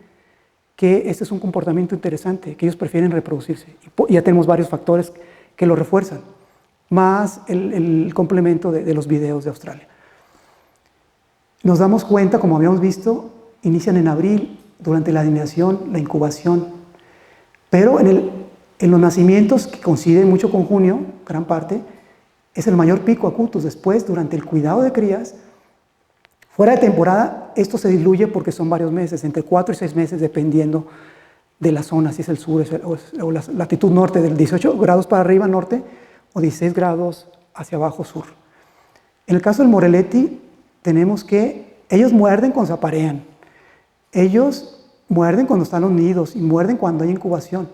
que este es un comportamiento interesante, que ellos prefieren reproducirse. Y ya tenemos varios factores que lo refuerzan, más el complemento de los videos de Australia. Nos damos cuenta, como habíamos visto, inician en abril, durante la anidación, la incubación, pero en los nacimientos, que coinciden mucho con junio, gran parte, es el mayor pico acutus. Después, durante el cuidado de crías, fuera de temporada, esto se diluye porque son varios meses, entre 4 y 6 meses, dependiendo de la zona, si es el sur o la latitud norte, del 18 grados para arriba norte, o 16 grados hacia abajo sur. En el caso del Morelletti, tenemos que ellos muerden cuando se aparean, ellos muerden cuando están los nidos y muerden cuando hay incubación,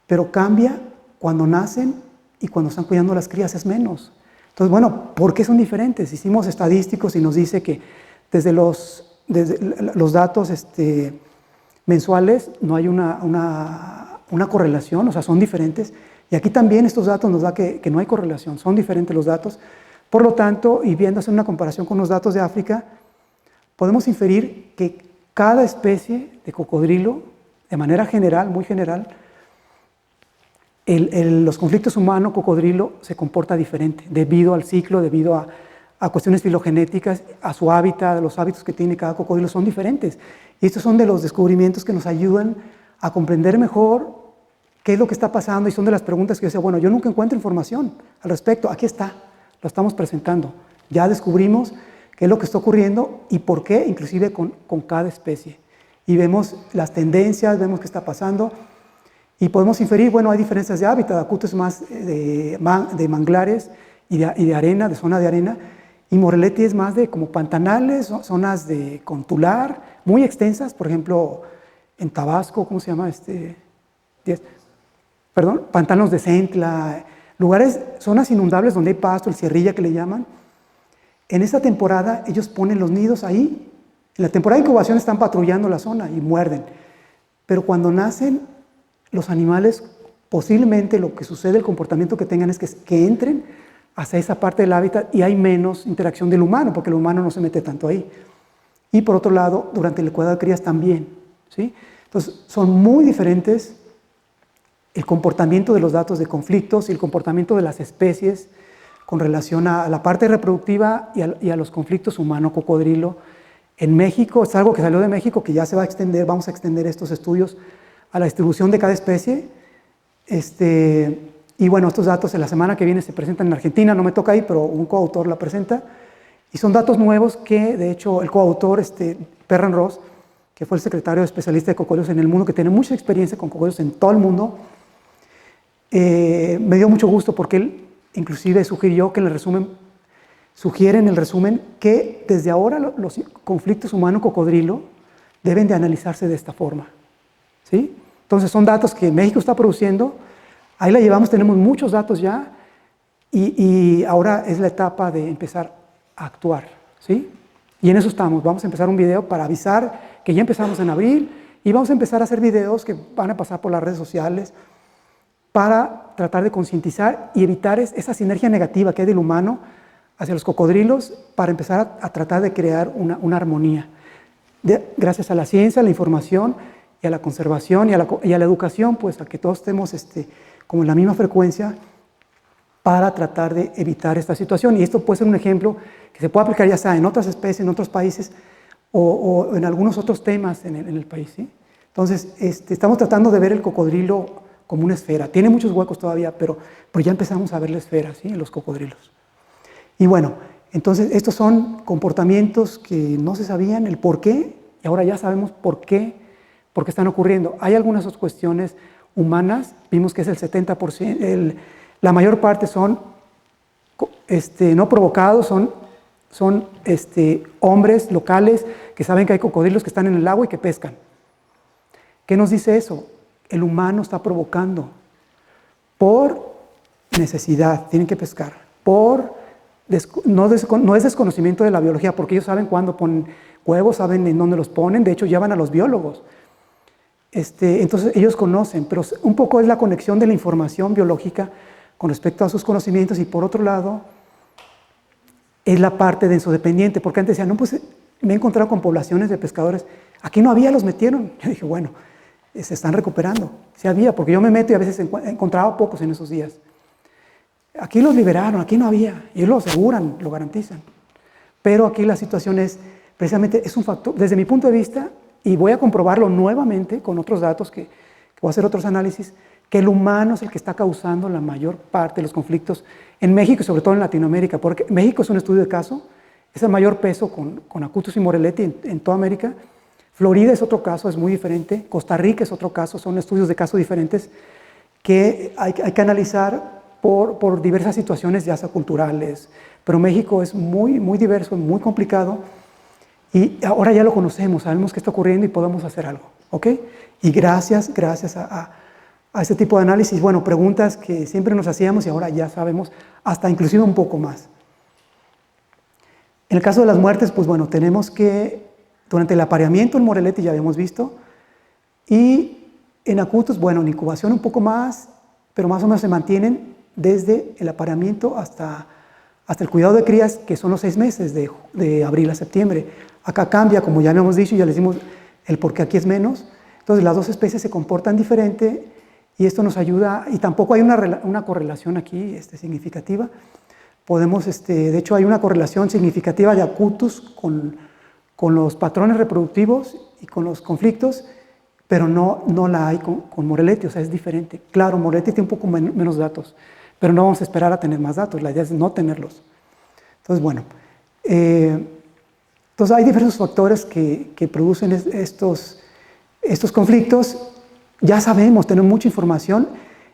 pero cambia cuando nacen y cuando están cuidando las crías es menos. Entonces, bueno, ¿por qué son diferentes? Hicimos estadísticos y nos dice que desde los datos mensuales no hay una correlación, o sea, son diferentes. Y aquí también estos datos nos da que no hay correlación, son diferentes los datos. Por lo tanto, y viendo hacer una comparación con los datos de África, podemos inferir que cada especie de cocodrilo, de manera general, muy general, los conflictos humano-cocodrilo se comporta diferente debido al ciclo, debido a cuestiones filogenéticas, a su hábitat, a los hábitos que tiene cada cocodrilo son diferentes. Y estos son de los descubrimientos que nos ayudan a comprender mejor qué es lo que está pasando y son de las preguntas que yo decía, bueno, yo nunca encuentro información al respecto, aquí está, lo estamos presentando. Ya descubrimos qué es lo que está ocurriendo y por qué, inclusive con cada especie. Y vemos las tendencias, vemos qué está pasando. Y podemos inferir, bueno, hay diferencias de hábitat, Acutus es más de manglares y de arena, de zona de arena, y Morelletti es más de como pantanales, zonas de contular, muy extensas, por ejemplo, en Tabasco, ¿cómo se llama? Pantanos de Centla, lugares, zonas inundables donde hay pasto, el cierrilla que le llaman. En esta temporada ellos ponen los nidos ahí, en la temporada de incubación están patrullando la zona y muerden, pero cuando nacen, los animales, posiblemente lo que sucede, el comportamiento que tengan es que entren hacia esa parte del hábitat y hay menos interacción del humano, porque el humano no se mete tanto ahí. Y por otro lado, durante el cuidado de crías también, ¿sí? Entonces, son muy diferentes el comportamiento de los datos de conflictos y el comportamiento de las especies con relación a la parte reproductiva y a los conflictos humano-cocodrilo. En México, es algo que salió de México, que ya se va a extender, vamos a extender estos estudios a la distribución de cada especie. Y bueno, estos datos en la semana que viene se presentan en Argentina, no me toca ahí, pero un coautor la presenta. Y son datos nuevos que, de hecho, el coautor, Perran Ross, que fue el secretario especialista de cocodrilos en el mundo, que tiene mucha experiencia con cocodrilos en todo el mundo, me dio mucho gusto porque él inclusive sugirió que sugiere en el resumen que desde ahora los conflictos humano-cocodrilo deben de analizarse de esta forma. ¿Sí? Entonces son datos que México está produciendo, ahí la llevamos, tenemos muchos datos ya y ahora es la etapa de empezar a actuar, ¿sí? Y en eso estamos, vamos a empezar un video para avisar que ya empezamos en abril y vamos a empezar a hacer videos que van a pasar por las redes sociales para tratar de concientizar y evitar esa sinergia negativa que hay del humano hacia los cocodrilos para empezar a tratar de crear una armonía. Gracias a la ciencia, a la información y a la conservación y a la educación, pues a que todos estemos como en la misma frecuencia para tratar de evitar esta situación. Y esto puede ser un ejemplo que se puede aplicar ya sea en otras especies, en otros países o en algunos otros temas en el país, ¿sí? Entonces, estamos tratando de ver el cocodrilo como una esfera. Tiene muchos huecos todavía, pero ya empezamos a ver la esfera, ¿sí? En los cocodrilos. Y bueno, entonces estos son comportamientos que no se sabían el por qué, y ahora ya sabemos por qué están ocurriendo. Hay algunas otras cuestiones humanas, vimos que es el 70%, la mayor parte son no provocados, son hombres locales que saben que hay cocodrilos que están en el agua y que pescan. ¿Qué nos dice eso? El humano está provocando por necesidad, tienen que pescar, por no es desconocimiento de la biología, porque ellos saben cuándo ponen huevos, saben en dónde los ponen, de hecho llevan a los biólogos. Entonces ellos conocen, pero un poco es la conexión de la información biológica con respecto a sus conocimientos, y por otro lado es la parte densodependiente, porque antes decían, no, pues me he encontrado con poblaciones de pescadores, aquí no había, los metieron. Yo dije, bueno, se están recuperando. Sí había, porque yo me meto y a veces encontraba pocos en esos días. Aquí los liberaron, aquí no había, y ellos lo aseguran, lo garantizan. Pero aquí la situación es, precisamente, es un factor, desde mi punto de vista, y voy a comprobarlo nuevamente con otros datos que voy a hacer otros análisis, que el humano es el que está causando la mayor parte de los conflictos en México y sobre todo en Latinoamérica, porque México es un estudio de caso, es el mayor peso con Acutus y Moretti en toda América. Florida es otro caso, es muy diferente. Costa Rica es otro caso, son estudios de caso diferentes que hay que analizar por diversas situaciones, ya sea culturales. Pero México es muy diverso, muy complicado, y ahora ya lo conocemos, sabemos qué está ocurriendo y podemos hacer algo, ¿ok? Y gracias a este tipo de análisis, bueno, preguntas que siempre nos hacíamos y ahora ya sabemos hasta inclusive un poco más. En el caso de las muertes, pues bueno, tenemos que, durante el apareamiento en Moretti ya habíamos visto, y en Acutus, bueno, en incubación un poco más, pero más o menos se mantienen desde el apareamiento hasta el cuidado de crías, que son los 6 meses, de abril a septiembre. Acá cambia, como ya habíamos dicho, ya les dimos el por qué aquí es menos. Entonces las dos especies se comportan diferente y esto nos ayuda, y tampoco hay una correlación aquí significativa. Podemos, de hecho hay una correlación significativa de Acutus con los patrones reproductivos y con los conflictos, pero no la hay con Moretti, o sea, es diferente. Claro, Moretti tiene un poco menos datos, pero no vamos a esperar a tener más datos, la idea es no tenerlos. Entonces, bueno, entonces hay diversos factores que producen estos conflictos. Ya sabemos, tenemos mucha información.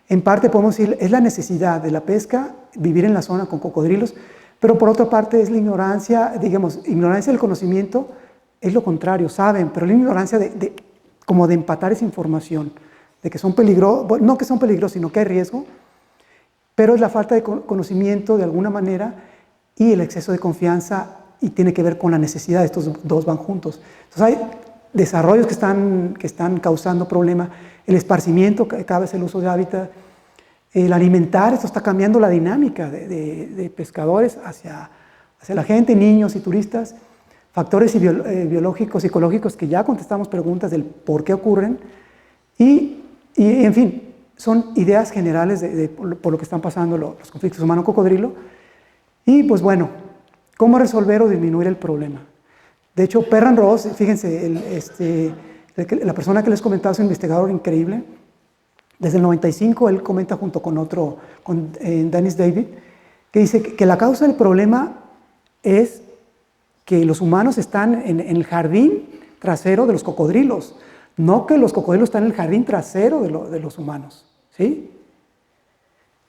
En parte podemos decir, es la necesidad de la pesca, vivir en la zona con cocodrilos, pero por otra parte es la ignorancia, digamos, ignorancia del conocimiento, es lo contrario, saben, pero la ignorancia como de empatar esa información, de que son peligrosos, bueno, no que son peligrosos, sino que hay riesgo, pero es la falta de conocimiento de alguna manera y el exceso de confianza, y tiene que ver con la necesidad, estos dos van juntos. Entonces hay desarrollos que están causando problema, el esparcimiento, cada vez el uso de hábitat, el alimentar, esto está cambiando la dinámica de pescadores hacia la gente, niños y turistas, factores biológicos, psicológicos, que ya contestamos preguntas del por qué ocurren, y en fin, son ideas generales por lo que están pasando los conflictos humano-cocodrilo, y pues bueno, ¿cómo resolver o disminuir el problema? De hecho, Perran Ross, fíjense, la persona que les comentaba es un investigador increíble. Desde el 95 él comenta junto con Dennis David, que dice que la causa del problema es que los humanos están en el jardín trasero de los cocodrilos, no que los cocodrilos están en el jardín trasero de los humanos, ¿sí?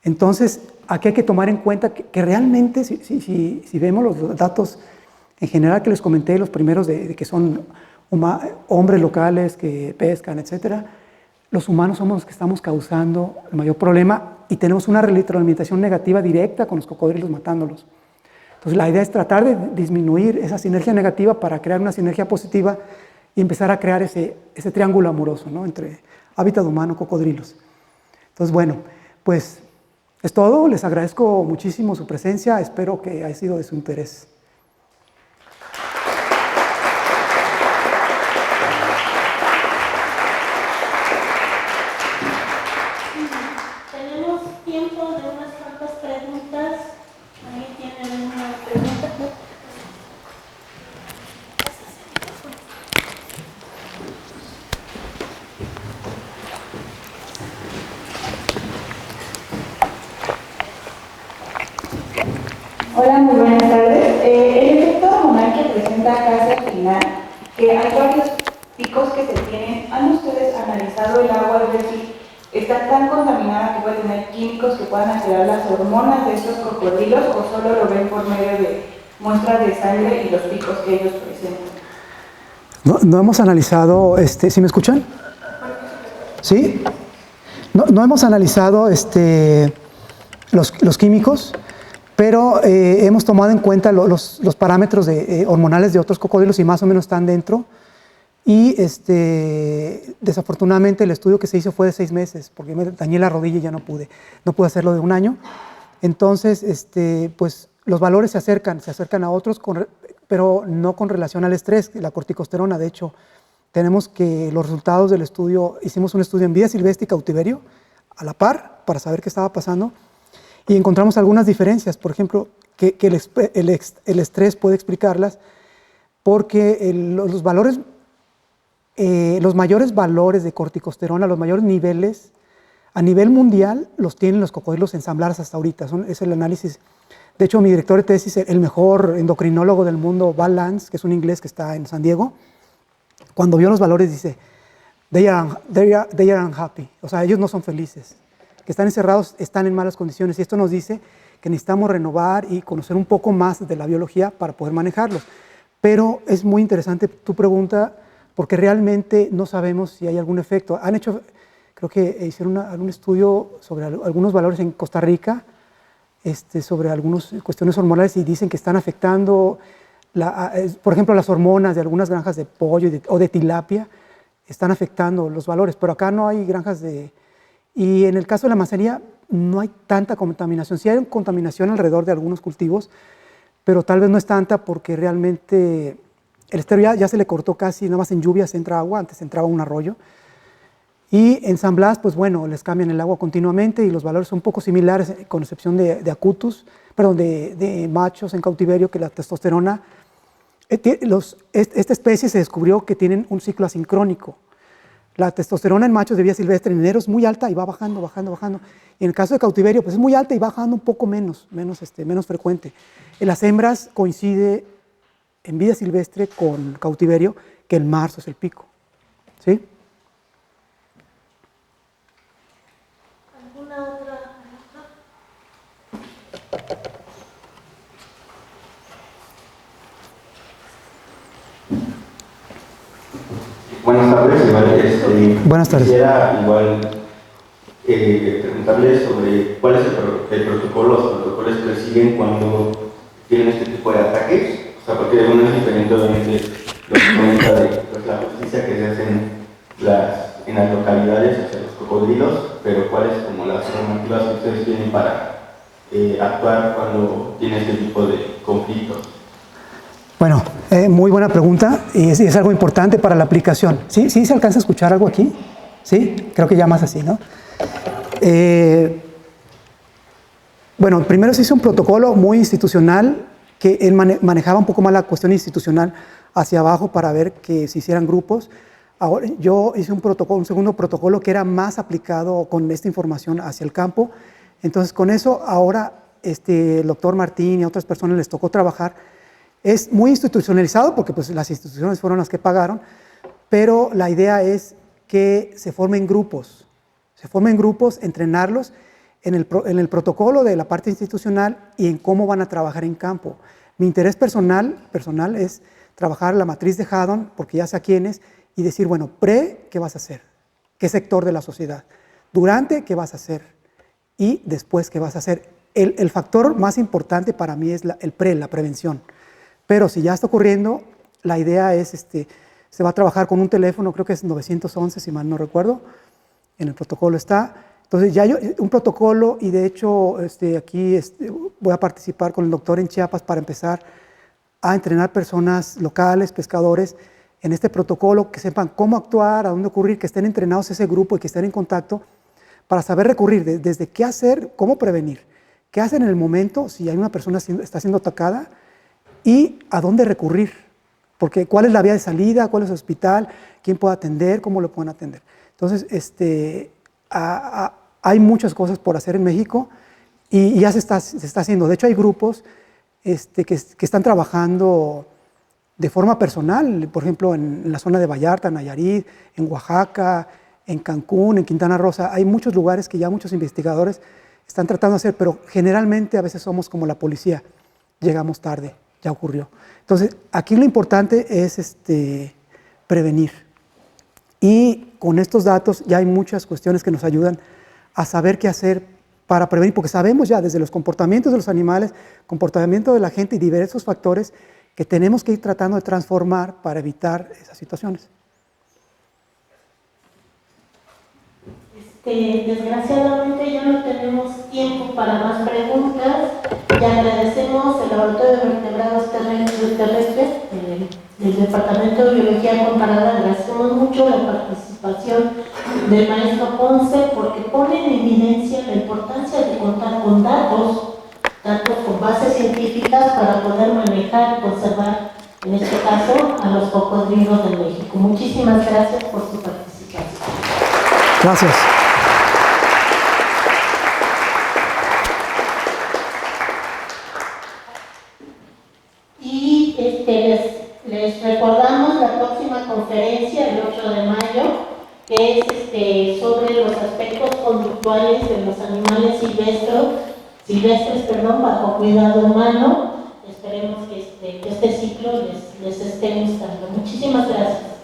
Entonces, aquí hay que tomar en cuenta que realmente, si vemos los datos en general que les comenté, los primeros de que son hombres locales que pescan, etc., los humanos somos los que estamos causando el mayor problema y tenemos una retroalimentación negativa directa con los cocodrilos matándolos. Entonces, la idea es tratar de disminuir esa sinergia negativa para crear una sinergia positiva y empezar a crear ese triángulo amoroso, ¿no?, entre hábitat humano y cocodrilos. Entonces, bueno, pues es todo. Les agradezco muchísimo su presencia. Espero que haya sido de su interés. Tenemos tiempo de unas cuantas preguntas. ¿Alguien tiene alguna pregunta? Hola, muy buenas tardes. El efecto hormonal que presenta acá hacia el final, que hay varios picos que se tienen. ¿Han ustedes analizado el agua y ver si está tan contaminada que puede tener químicos que puedan alterar las hormonas de estos cocodrilos, o solo lo ven por medio de muestras de sangre y los picos que ellos presentan? No hemos analizado, ¿sí me escuchan? ¿Sí? No hemos analizado los químicos. Pero hemos tomado en cuenta los parámetros hormonales de otros cocodrilos y más o menos están dentro. Y desafortunadamente el estudio que se hizo fue de 6 meses, porque me dañé la rodilla y ya no pude hacerlo de 1 año. Entonces, pues los valores se acercan a otros, pero no con relación al estrés, la corticosterona. De hecho, tenemos que los resultados del estudio, hicimos un estudio en vida silvestre y cautiverio, a la par, para saber qué estaba pasando, y encontramos algunas diferencias. Por ejemplo, que el estrés puede explicarlas, porque los valores, los mayores valores de corticosterona, los mayores niveles, a nivel mundial, los tienen los cocodrilos ensamblados hasta ahorita. Es el análisis. De hecho, mi director de tesis, el mejor endocrinólogo del mundo, Val Lance, que es un inglés que está en San Diego, cuando vio los valores dice, they are unhappy. O sea, ellos no son felices. Que están encerrados, están en malas condiciones. Y esto nos dice que necesitamos renovar y conocer un poco más de la biología para poder manejarlos. Pero es muy interesante tu pregunta, porque realmente no sabemos si hay algún efecto. Han hecho, creo que hicieron algún estudio sobre algunos valores en Costa Rica, sobre algunas cuestiones hormonales, y dicen que están afectando, por ejemplo, las hormonas de algunas granjas de pollo o de tilapia, están afectando los valores, pero acá no hay granjas de... Y en el caso de la manzanilla no hay tanta contaminación. Sí hay contaminación alrededor de algunos cultivos, pero tal vez no es tanta porque realmente el estero ya se le cortó casi, nada más en lluvias entra agua, antes entraba un arroyo. Y en San Blas, pues bueno, les cambian el agua continuamente y los valores son un poco similares, con excepción de acutus, perdón, de machos en cautiverio, que la testosterona. Esta especie se descubrió que tienen un ciclo asincrónico. La testosterona en machos de vida silvestre en enero es muy alta y va bajando, bajando, bajando. Y en el caso de cautiverio, pues es muy alta y va bajando un poco menos frecuente. En las hembras coincide en vida silvestre con cautiverio que el marzo es el pico. ¿Sí? ¿Alguna otra? Buenas tardes, igual, Buenas tardes. Quisiera igual preguntarle sobre cuál es el protocolo, los protocolos que siguen cuando tienen este tipo de ataques. O sea, porque uno es diferente, obviamente, lo que comenta de la justicia que se hace en las localidades hacia los cocodrilos, pero cuáles como las normativas que ustedes tienen para actuar cuando tiene este tipo de conflictos. Bueno, muy buena pregunta y es algo importante para la aplicación. ¿Sí se alcanza a escuchar algo aquí? ¿Sí? Creo que ya más así, ¿no? Bueno, primero se hizo un protocolo muy institucional que él manejaba un poco más la cuestión institucional hacia abajo para ver que se hicieran grupos. Ahora, yo hice un segundo protocolo que era más aplicado con esta información hacia el campo. Entonces, con eso ahora el doctor Martín y a otras personas les tocó trabajar. Es muy institucionalizado porque pues, las instituciones fueron las que pagaron, pero la idea es que se formen grupos, entrenarlos en el protocolo de la parte institucional y en cómo van a trabajar en campo. Mi interés personal es trabajar la matriz de Haddon, porque ya sé a quién es, y decir, bueno, ¿qué vas a hacer? ¿Qué sector de la sociedad? Durante, ¿qué vas a hacer? Y después, ¿qué vas a hacer? El factor más importante para mí es la prevención. Pero si ya está ocurriendo, la idea es, se va a trabajar con un teléfono, creo que es 911, si mal no recuerdo, en el protocolo está. Entonces ya hay un protocolo y de hecho aquí voy a participar con el doctor en Chiapas para empezar a entrenar personas locales, pescadores, en este protocolo, que sepan cómo actuar, a dónde ocurrir, que estén entrenados ese grupo y que estén en contacto para saber recurrir desde qué hacer, cómo prevenir, qué hacer en el momento si hay una persona que está siendo atacada, y a dónde recurrir, porque cuál es la vía de salida, cuál es el hospital, quién puede atender, cómo lo pueden atender. Entonces, hay muchas cosas por hacer en México y ya se está haciendo. De hecho, hay grupos que están trabajando de forma personal, por ejemplo, en la zona de Vallarta, Nayarit, en Oaxaca, en Cancún, en Quintana Roo. Hay muchos lugares que ya muchos investigadores están tratando de hacer, pero generalmente a veces somos como la policía, llegamos tarde. Ya ocurrió. Entonces, aquí lo importante es prevenir. Y con estos datos ya hay muchas cuestiones que nos ayudan a saber qué hacer para prevenir, porque sabemos ya desde los comportamientos de los animales, comportamiento de la gente y diversos factores que tenemos que ir tratando de transformar para evitar esas situaciones. Desgraciadamente ya no tenemos tiempo para más preguntas. Le agradecemos al Laboratorio de Vertebrados Terrestres del Departamento de Biología Comparada. Agradecemos mucho la participación del maestro Ponce porque pone en evidencia la importancia de contar con datos con bases científicas para poder manejar y conservar, en este caso, a los cocodrilos de México. Muchísimas gracias por su participación. Gracias. Y les recordamos la próxima conferencia, el 8 de mayo, que es sobre los aspectos conductuales de los animales silvestres, bajo cuidado humano. Esperemos que este ciclo les esté gustando. Muchísimas gracias.